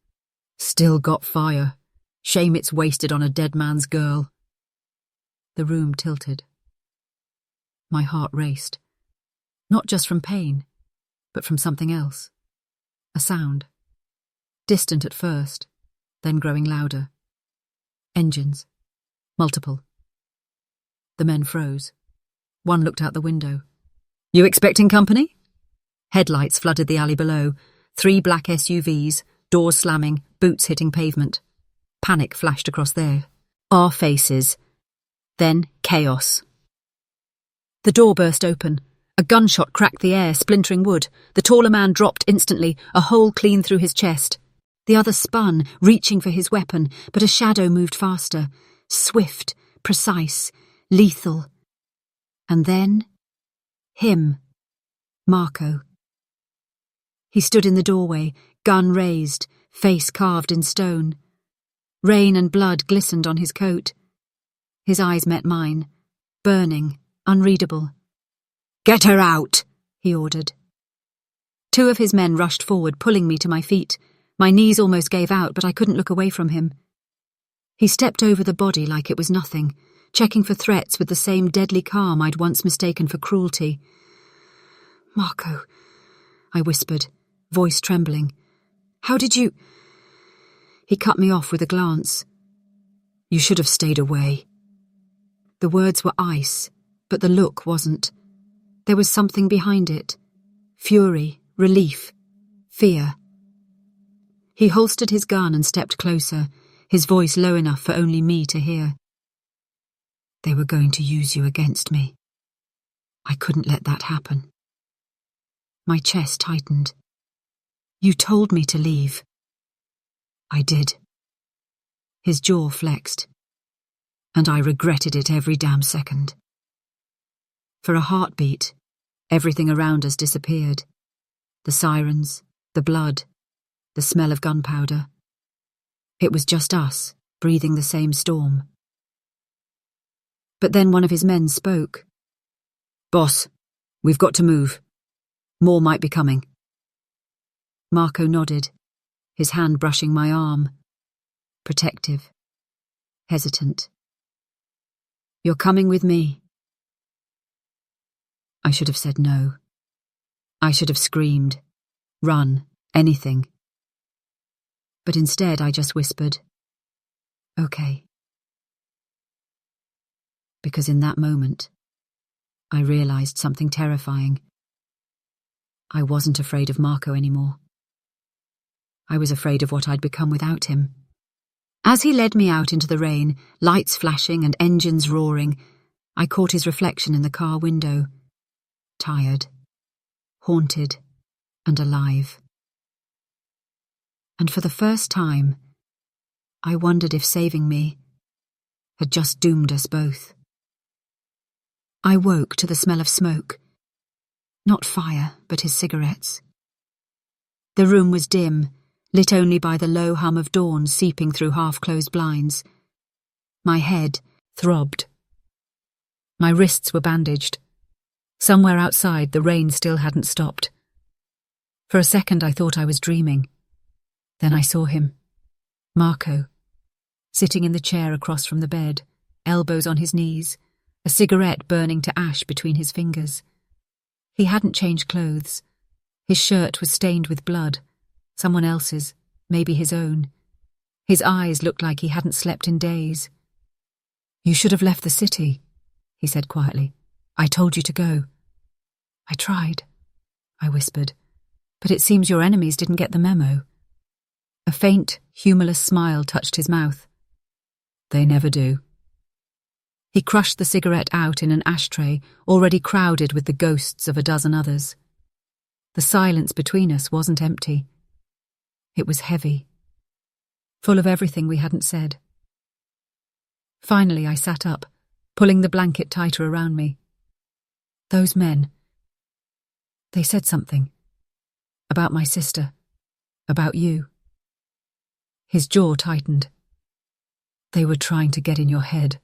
"Still got fire. Shame it's wasted on a dead man's girl." The room tilted. My heart raced. Not just from pain, but from something else. A sound. Distant at first, then growing louder. Engines. Multiple. The men froze. One looked out the window. "You expecting company?" Headlights flooded the alley below. 3 black SUVs, doors slamming, boots hitting pavement. Panic flashed across our faces. Then chaos. The door burst open. A gunshot cracked the air, splintering wood. The taller man dropped instantly, a hole clean through his chest. The other spun, reaching for his weapon, but a shadow moved faster. Swift, precise, lethal. And then, him, Marco. He stood in the doorway, gun raised, face carved in stone. Rain and blood glistened on his coat. His eyes met mine, burning, unreadable. "Get her out," he ordered. Two of his men rushed forward, pulling me to my feet. My knees almost gave out, but I couldn't look away from him. He stepped over the body like it was nothing, checking for threats with the same deadly calm I'd once mistaken for cruelty. "Marco," I whispered, voice trembling. "How did you—" He cut me off with a glance. "You should have stayed away." The words were ice, but the look wasn't. There was something behind it. Fury, relief, fear. He holstered his gun and stepped closer, his voice low enough for only me to hear. "They were going to use you against me. I couldn't let that happen." My chest tightened. "You told me to leave." "I did." His jaw flexed. "And I regretted it every damn second." For a heartbeat, everything around us disappeared. The sirens, the blood, the smell of gunpowder. It was just us, breathing the same storm. But then one of his men spoke. "Boss, we've got to move. More might be coming." Marco nodded, his hand brushing my arm. Protective. Hesitant. "You're coming with me." I should have said no. I should have screamed, run, anything. But instead I just whispered, "Okay." Because in that moment, I realized something terrifying. I wasn't afraid of Marco anymore. I was afraid of what I'd become without him. As he led me out into the rain, lights flashing and engines roaring, I caught his reflection in the car window. Tired, haunted, and alive. And for the first time, I wondered if saving me had just doomed us both. I woke to the smell of smoke. Not fire, but his cigarettes. The room was dim, lit only by the low hum of dawn seeping through half-closed blinds. My head throbbed. My wrists were bandaged. Somewhere outside, the rain still hadn't stopped. For a second, I thought I was dreaming. Then I saw him, Marco, sitting in the chair across from the bed, elbows on his knees, a cigarette burning to ash between his fingers. He hadn't changed clothes. His shirt was stained with blood, someone else's, maybe his own. His eyes looked like he hadn't slept in days. "You should have left the city," he said quietly. "I told you to go." "I tried," I whispered, "but it seems your enemies didn't get the memo." A faint, humorless smile touched his mouth. "They never do." He crushed the cigarette out in an ashtray, already crowded with the ghosts of a dozen others. The silence between us wasn't empty. It was heavy, full of everything we hadn't said. Finally, I sat up, pulling the blanket tighter around me. "Those men, they said something. About my sister. About you." His jaw tightened. "They were trying to get in your head.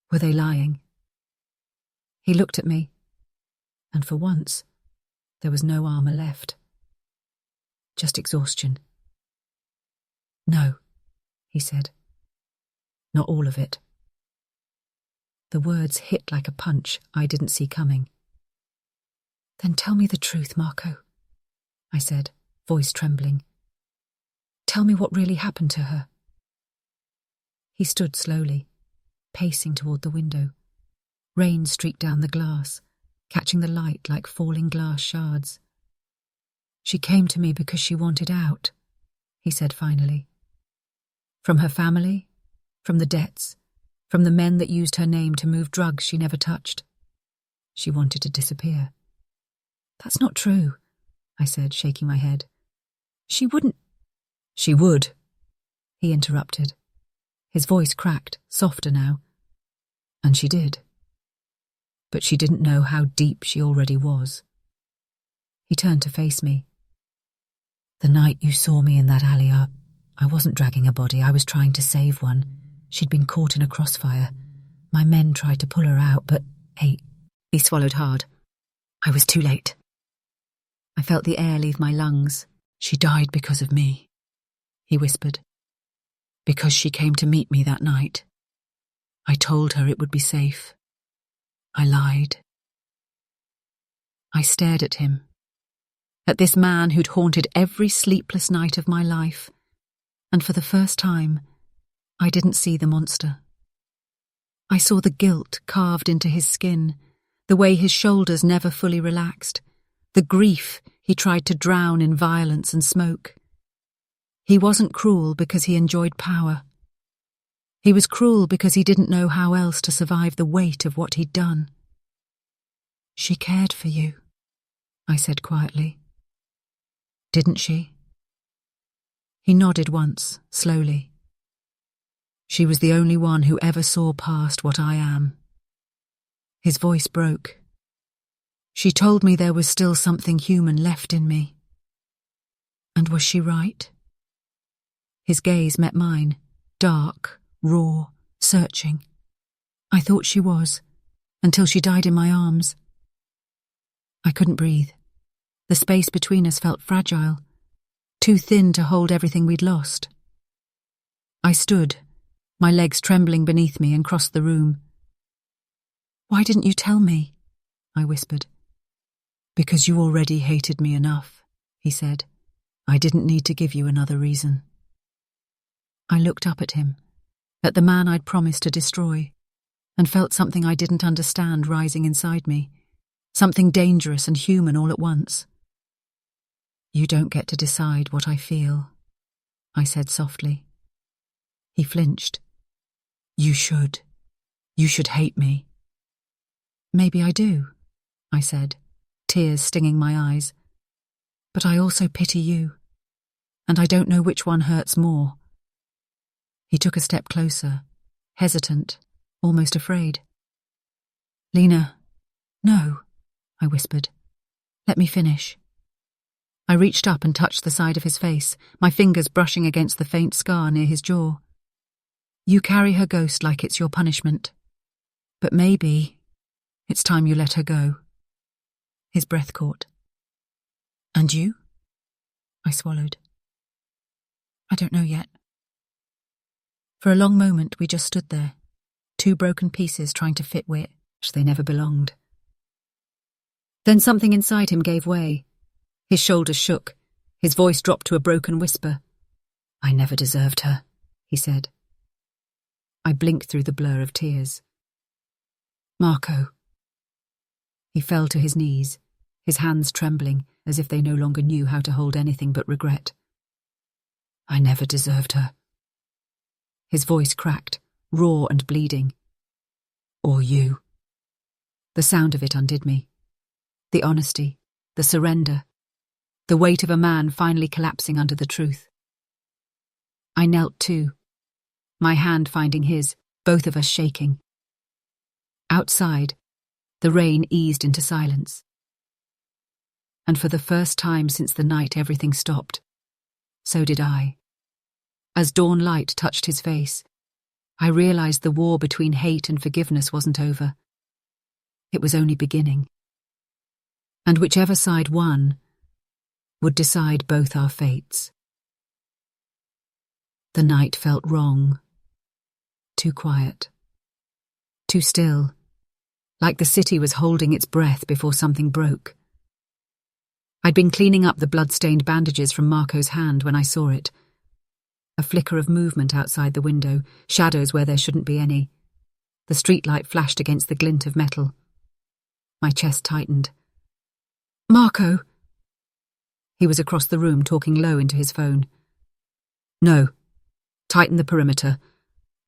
Were they lying?" He looked at me, and for once, there was no armor left. Just exhaustion. "No," he said. "Not all of it." The words hit like a punch I didn't see coming. "Then tell me the truth, Marco," I said, voice trembling. "Tell me what really happened to her." He stood slowly, pacing toward the window. Rain streaked down the glass, catching the light like falling glass shards. "She came to me because she wanted out," he said finally. "From her family, from the debts, from the men that used her name to move drugs she never touched. She wanted to disappear." "That's not true," I said, shaking my head. "She wouldn't—" "She would," he interrupted. His voice cracked, softer now, And she did. But she didn't know how deep she already was. He turned to face me. The night you saw me in that alley, I wasn't dragging a body, I was trying to save one. She'd been caught in a crossfire. My men tried to pull her out, but, he swallowed hard. I was too late. I felt the air leave my lungs. She died because of me, he whispered. Because she came to meet me that night. I told her it would be safe. I lied. I stared at him. At this man who'd haunted every sleepless night of my life. And for the first time, I didn't see the monster. I saw the guilt carved into his skin, the way his shoulders never fully relaxed, the grief he tried to drown in violence and smoke. He wasn't cruel because he enjoyed power. He was cruel because he didn't know how else to survive the weight of what he'd done. She cared for you, I said quietly. Didn't she? He nodded once, slowly. She was the only one who ever saw past what I am. His voice broke. She told me there was still something human left in me. And was she right? His gaze met mine, dark, raw, searching. I thought she was, until she died in my arms. I couldn't breathe. The space between us felt fragile, too thin to hold everything we'd lost. I stood, my legs trembling beneath me, and crossed the room. Why didn't you tell me? I whispered. Because you already hated me enough, he said. I didn't need to give you another reason. I looked up at him, at the man I'd promised to destroy, and felt something I didn't understand rising inside me, something dangerous and human all at once. You don't get to decide what I feel, I said softly. He flinched. You should. You should hate me. Maybe I do, I said, tears stinging my eyes. But I also pity you, and I don't know which one hurts more. He took a step closer, hesitant, almost afraid. Lena, no, I whispered. Let me finish. I reached up and touched the side of his face, my fingers brushing against the faint scar near his jaw. You carry her ghost like it's your punishment. But maybe it's time you let her go. His breath caught. And you? I swallowed. I don't know yet. For a long moment we just stood there, two broken pieces trying to fit where they never belonged. Then something inside him gave way. His shoulders shook. His voice dropped to a broken whisper. I never deserved her, he said. I blinked through the blur of tears. Marco. He fell to his knees, his hands trembling as if they no longer knew how to hold anything but regret. I never deserved her. His voice cracked, raw and bleeding. Or you. The sound of it undid me. The honesty, the surrender, the weight of a man finally collapsing under the truth. I knelt too, my hand finding his, both of us shaking. Outside, the rain eased into silence. And for the first time since the night everything stopped, so did I. As dawn light touched his face, I realized the war between hate and forgiveness wasn't over. It was only beginning. And whichever side won would decide both our fates. The night felt wrong. Too quiet. Too still. Like the city was holding its breath before something broke. I'd been cleaning up the blood-stained bandages from Marco's hand when I saw it. A flicker of movement outside the window, shadows where there shouldn't be any. The streetlight flashed against the glint of metal. My chest tightened. Marco! He was across the room talking low into his phone. No. Tighten the perimeter.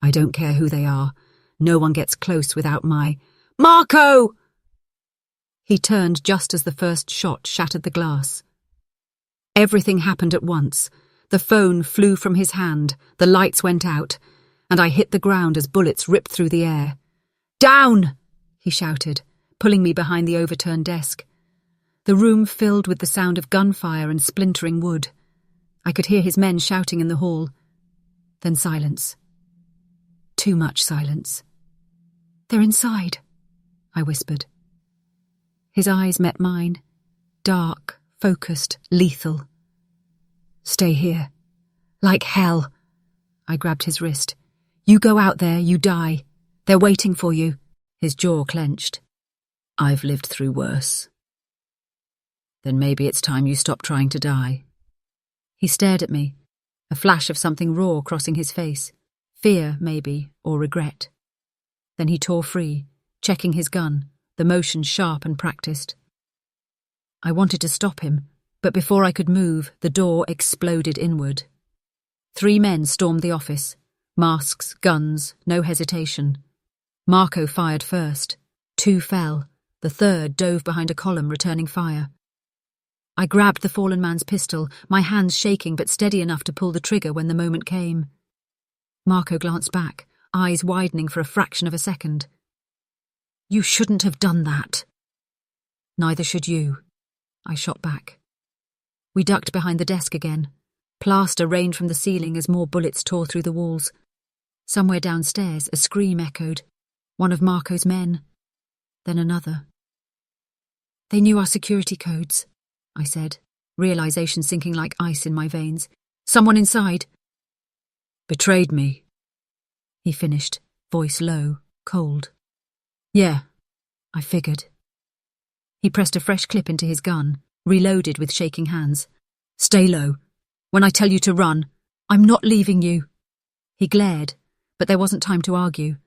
I don't care who they are. No one gets close without my... Marco! He turned just as the first shot shattered the glass. Everything happened at once. The phone flew from his hand, the lights went out, and I hit the ground as bullets ripped through the air. Down! He shouted, pulling me behind the overturned desk. The room filled with the sound of gunfire and splintering wood. I could hear his men shouting in the hall. Then silence. Too much silence. They're inside, I whispered. His eyes met mine, dark, focused, lethal. Stay here. Like hell. I grabbed his wrist. You go out there, you die. They're waiting for you. His jaw clenched. I've lived through worse. Then maybe it's time you stop trying to die. He stared at me, a flash of something raw crossing his face. Fear, maybe, or regret. Then he tore free, checking his gun, the motion sharp and practiced. I wanted to stop him, but before I could move, the door exploded inward. 3 men stormed the office. Masks, guns, no hesitation. Marco fired first. 2 fell. The third dove behind a column, returning fire. I grabbed the fallen man's pistol, my hands shaking but steady enough to pull the trigger when the moment came. Marco glanced back, eyes widening for a fraction of a second. You shouldn't have done that. Neither should you, I shot back. We ducked behind the desk again. Plaster rained from the ceiling as more bullets tore through the walls. Somewhere downstairs, a scream echoed. One of Marco's men. Then another. They knew our security codes, I said, realization sinking like ice in my veins. Someone inside. Betrayed me. He finished, voice low, cold. Yeah, I figured. He pressed a fresh clip into his gun, reloaded with shaking hands. Stay low. When I tell you to run, I'm not leaving you. He glared, but there wasn't time to argue.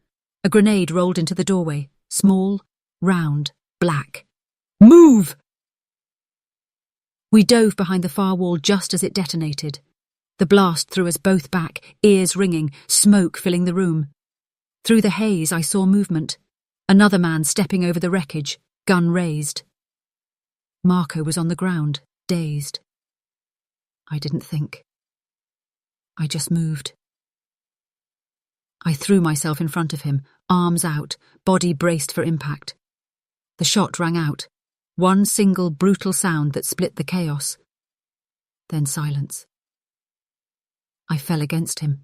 A grenade rolled into the doorway, small, round, black. Move! We dove behind the far wall just as it detonated. The blast threw us both back, ears ringing, smoke filling the room. Through the haze, I saw movement. Another man stepping over the wreckage, gun raised. Marco was on the ground, dazed. I didn't think. I just moved. I threw myself in front of him, arms out, body braced for impact. The shot rang out, one single brutal sound that split the chaos. Then silence. I fell against him,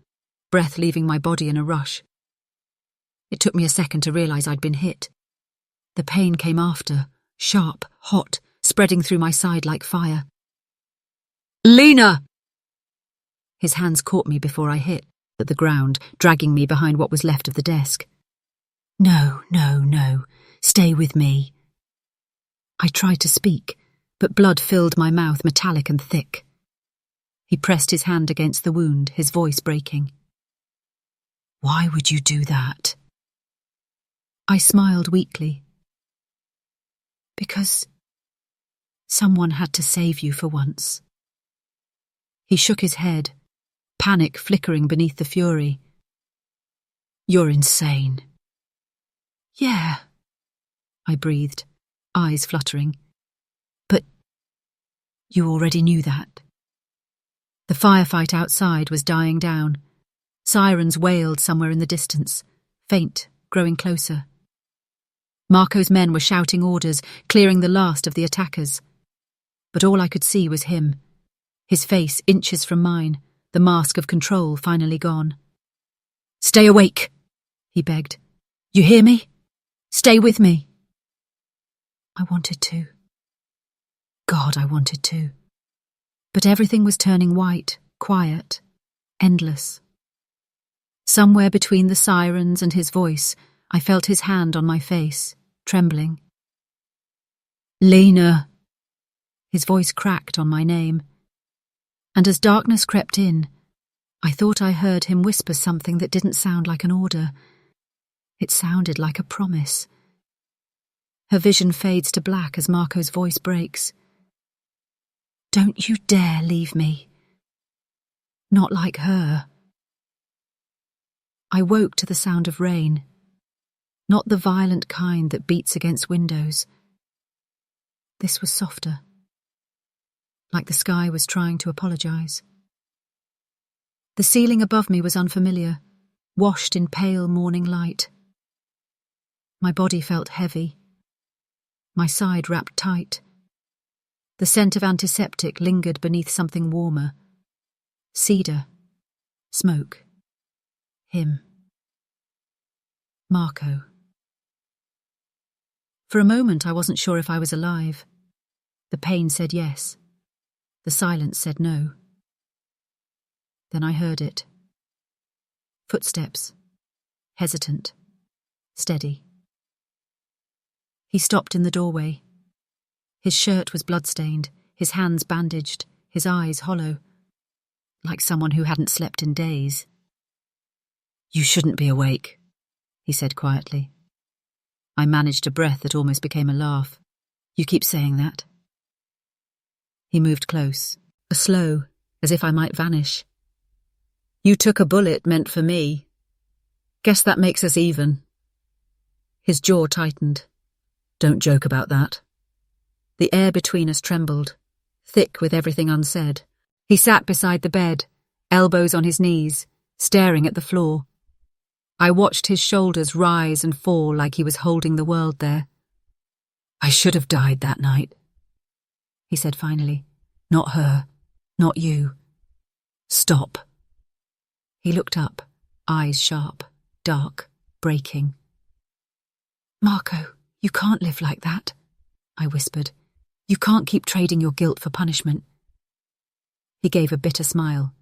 breath leaving my body in a rush. It took me a second to realize I'd been hit. The pain came after, sharp, hot, spreading through my side like fire. Lena! His hands caught me before I hit, at the ground, dragging me behind what was left of the desk. No, stay with me. I tried to speak, but blood filled my mouth, metallic and thick. He pressed his hand against the wound, his voice breaking. Why would you do that? I smiled weakly. Because someone had to save you for once. He shook his head, panic flickering beneath the fury. You're insane. Yeah, I breathed, eyes fluttering. But you already knew that. The firefight outside was dying down. Sirens wailed somewhere in the distance, faint, growing closer. Marco's men were shouting orders, clearing the last of the attackers. But all I could see was him, his face inches from mine, the mask of control finally gone. Stay awake, he begged. You hear me? Stay with me. I wanted to. God, I wanted to. But everything was turning white, quiet, endless. Somewhere between the sirens and his voice, I felt his hand on my face, trembling. Lena. His voice cracked on my name. And as darkness crept in, I thought I heard him whisper something that didn't sound like an order. It sounded like a promise. Her vision fades to black as Marco's voice breaks. Don't you dare leave me. Not like her. I woke to the sound of rain, not the violent kind that beats against windows. This was softer, like the sky was trying to apologize. The ceiling above me was unfamiliar, washed in pale morning light. My body felt heavy. My side wrapped tight. The scent of antiseptic lingered beneath something warmer. Cedar. Smoke. Him. Marco. For a moment I wasn't sure if I was alive. The pain said yes. The silence said no. Then I heard it. Footsteps. Hesitant. Steady. He stopped in the doorway. His shirt was blood-stained, his hands bandaged, his eyes hollow, like someone who hadn't slept in days. "You shouldn't be awake," he said quietly. I managed a breath that almost became a laugh. "You keep saying that." He moved close, slow, as if I might vanish. "You took a bullet meant for me. Guess that makes us even." His jaw tightened. "Don't joke about that." The air between us trembled, thick with everything unsaid. He sat beside the bed, elbows on his knees, staring at the floor. I watched his shoulders rise and fall like he was holding the world there. "I should have died that night," he said finally. "Not her, not you. Stop." He looked up, eyes sharp, dark, breaking. "Marco, you can't live like that," I whispered. "You can't keep trading your guilt for punishment." He gave a bitter smile.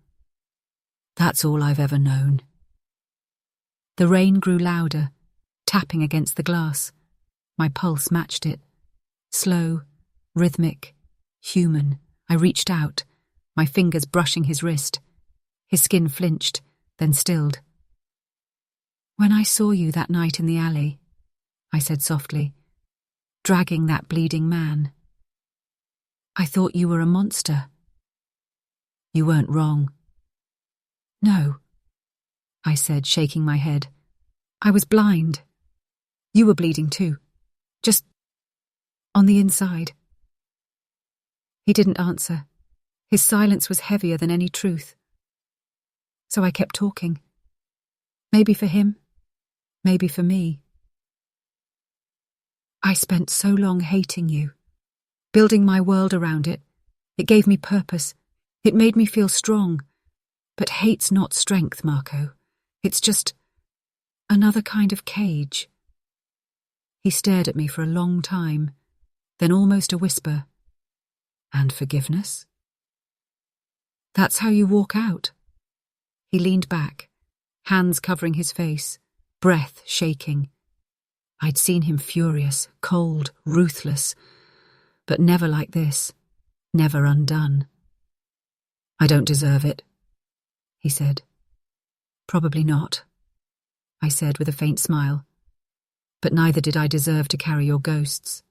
"That's all I've ever known." The rain grew louder, tapping against the glass. My pulse matched it. Slow, rhythmic, human. I reached out, my fingers brushing his wrist. His skin flinched, then stilled. "When I saw you that night in the alley," I said softly, "dragging that bleeding man, I thought you were a monster." "You weren't wrong." "No," I said, shaking my head. "I was blind. You were bleeding too. Just on the inside." He didn't answer. His silence was heavier than any truth. So I kept talking. Maybe for him, maybe for me. "I spent so long hating you, building my world around it. It gave me purpose. It made me feel strong. But hate's not strength, Marco. It's just another kind of cage." He stared at me for a long time, then almost a whisper. "And forgiveness? That's how you walk out." He leaned back, hands covering his face, breath shaking. I'd seen him furious, cold, ruthless, but never like this, never undone. "I don't deserve it," he said. "Probably not," I said with a faint smile. "But neither did I deserve to carry your ghosts."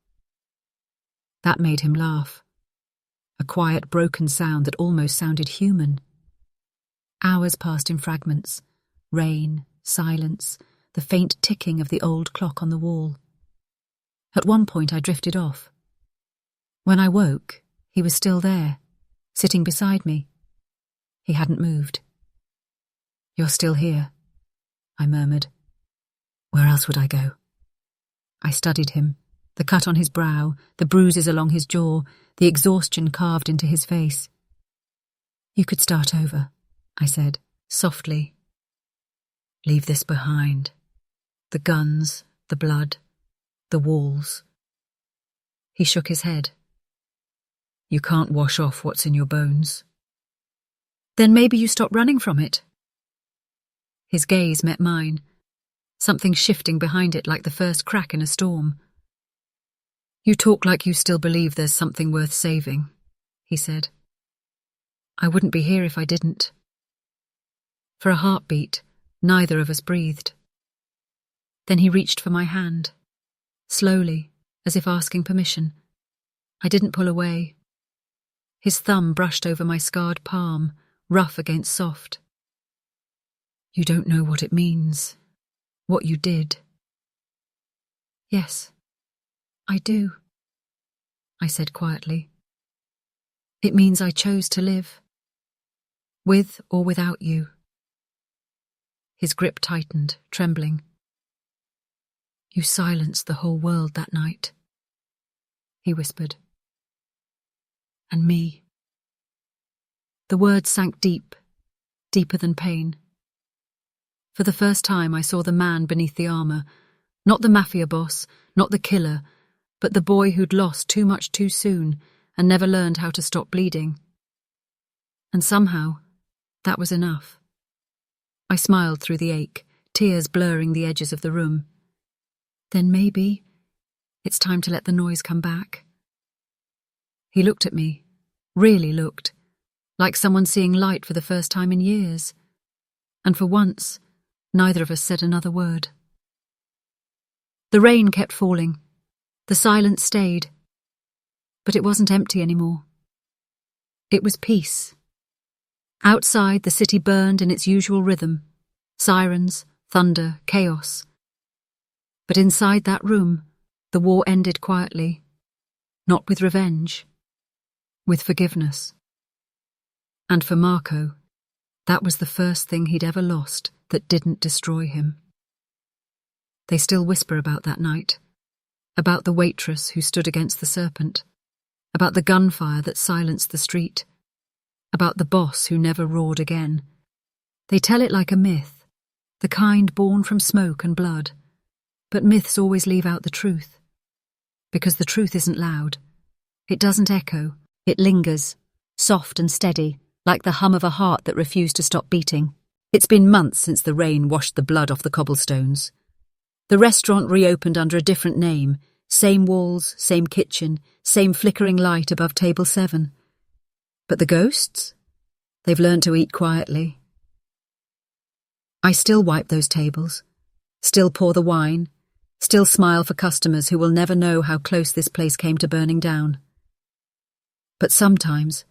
That made him laugh. A quiet, broken sound that almost sounded human. Hours passed in fragments. Rain, silence, the faint ticking of the old clock on the wall. At one point I drifted off. When I woke, he was still there, sitting beside me. He hadn't moved. "You're still here," I murmured. "Where else would I go?" I studied him, the cut on his brow, the bruises along his jaw, the exhaustion carved into his face. "You could start over," I said, softly. "Leave this behind. The guns, the blood, the walls." He shook his head. "You can't wash off what's in your bones." "Then maybe you stop running from it." His gaze met mine, something shifting behind it like the first crack in a storm. "You talk like you still believe there's something worth saving," he said. "I wouldn't be here if I didn't." For a heartbeat, neither of us breathed. Then he reached for my hand, slowly, as if asking permission. I didn't pull away. His thumb brushed over my scarred palm, rough against soft. "You don't know what it means, what you did." "Yes, I do," I said quietly. "It means I chose to live, with or without you." His grip tightened, trembling. You silenced the whole world that night, he whispered. And me. The words sank deep, deeper than pain. For the first time I saw the man beneath the armour, not the Mafia boss, not the killer, but the boy who'd lost too much too soon and never learned how to stop bleeding. And somehow, that was enough. I smiled through the ache, tears blurring the edges of the room. Then maybe it's time to let the noise come back. He looked at me, really looked, like someone seeing light for the first time in years. And for once, neither of us said another word. The rain kept falling. The silence stayed. But it wasn't empty anymore. It was peace. Outside, the city burned in its usual rhythm. Sirens, thunder, chaos. But inside that room, the war ended quietly. Not with revenge. With forgiveness. And for Marco, that was the first thing he'd ever lost that didn't destroy him. They still whisper about that night. About the waitress who stood against the serpent. About the gunfire that silenced the street. About the boss who never roared again. They tell it like a myth, the kind born from smoke and blood. But myths always leave out the truth. Because the truth isn't loud. It doesn't echo. It lingers, soft and steady, like the hum of a heart that refused to stop beating. It's been months since the rain washed the blood off the cobblestones. The restaurant reopened under a different name, same walls, same kitchen, same flickering light above table 7. But the ghosts? They've learned to eat quietly. I still wipe those tables, still pour the wine, still smile for customers who will never know how close this place came to burning down. But sometimes,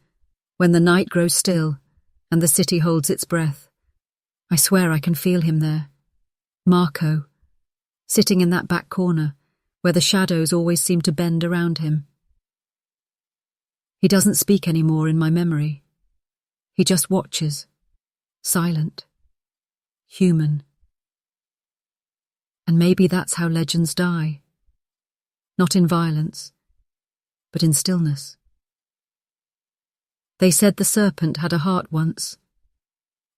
when the night grows still and the city holds its breath, I swear I can feel him there, Marco, sitting in that back corner where the shadows always seem to bend around him. He doesn't speak anymore in my memory. He just watches, silent, human. And maybe that's how legends die. Not in violence, but in stillness. They said the serpent had a heart once,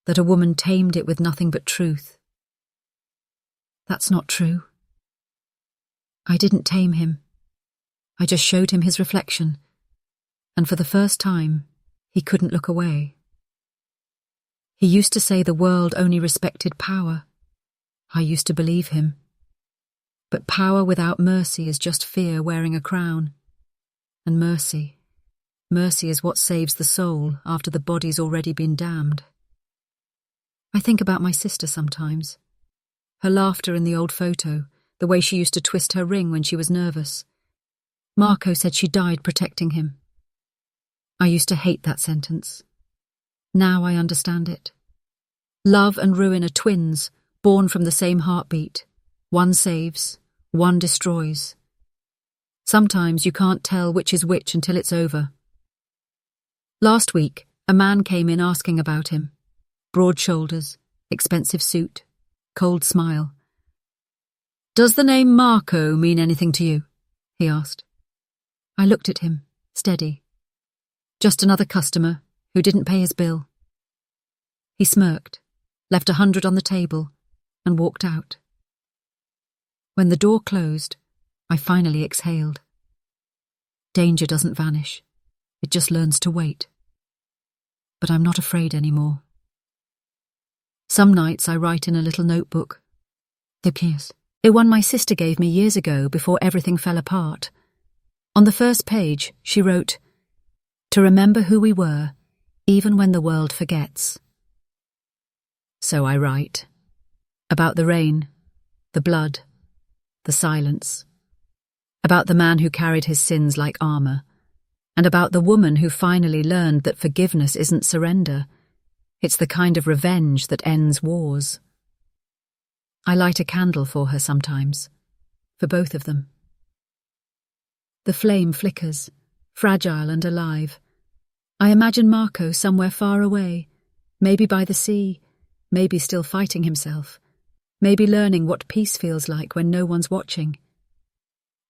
that a woman tamed it with nothing but truth. That's not true. I didn't tame him. I just showed him his reflection, and for the first time, he couldn't look away. He used to say the world only respected power. I used to believe him. But power without mercy is just fear wearing a crown. And mercy is what saves the soul after the body's already been damned. I think about my sister sometimes. Her laughter in the old photo, the way she used to twist her ring when she was nervous. Marco said she died protecting him. I used to hate that sentence. Now I understand it. Love and ruin are twins, born from the same heartbeat. One saves, one destroys. Sometimes you can't tell which is which until it's over. Last week, a man came in asking about him. Broad shoulders, expensive suit, cold smile. "Does the name Marco mean anything to you?" he asked. I looked at him, steady. Just another customer who didn't pay his bill. He smirked, left 100 on the table, and walked out. When the door closed, I finally exhaled. Danger doesn't vanish. It just learns to wait. But I'm not afraid anymore. Some nights I write in a little notebook. The one my sister gave me years ago before everything fell apart. On the first page, she wrote, "To remember who we were, even when the world forgets." So I write. About the rain, the blood, the silence. About the man who carried his sins like armour. And about the woman who finally learned that forgiveness isn't surrender. It's the kind of revenge that ends wars. I light a candle for her sometimes, for both of them. The flame flickers, fragile and alive. I imagine Marco somewhere far away, maybe by the sea, maybe still fighting himself, maybe learning what peace feels like when no one's watching.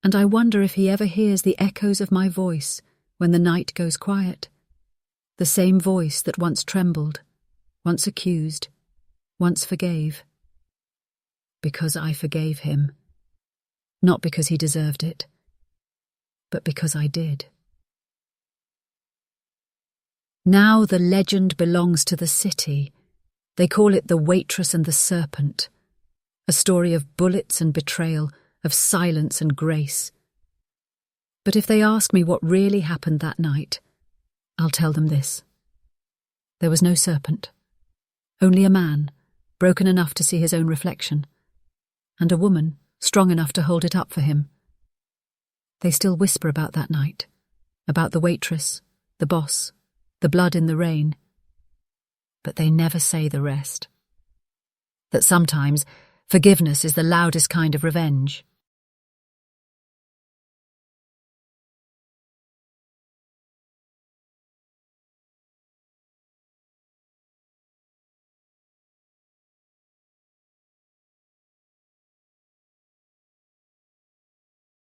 And I wonder if he ever hears the echoes of my voice when the night goes quiet. The same voice that once trembled, once accused, once forgave. Because I forgave him. Not because he deserved it, but because I did. Now the legend belongs to the city. They call it the Waitress and the Serpent. A story of bullets and betrayal, of silence and grace. But if they ask me what really happened that night, I'll tell them this. There was no serpent. Only a man, broken enough to see his own reflection, and a woman, strong enough to hold it up for him. They still whisper about that night, about the waitress, the boss, the blood in the rain. But they never say the rest. That sometimes forgiveness is the loudest kind of revenge.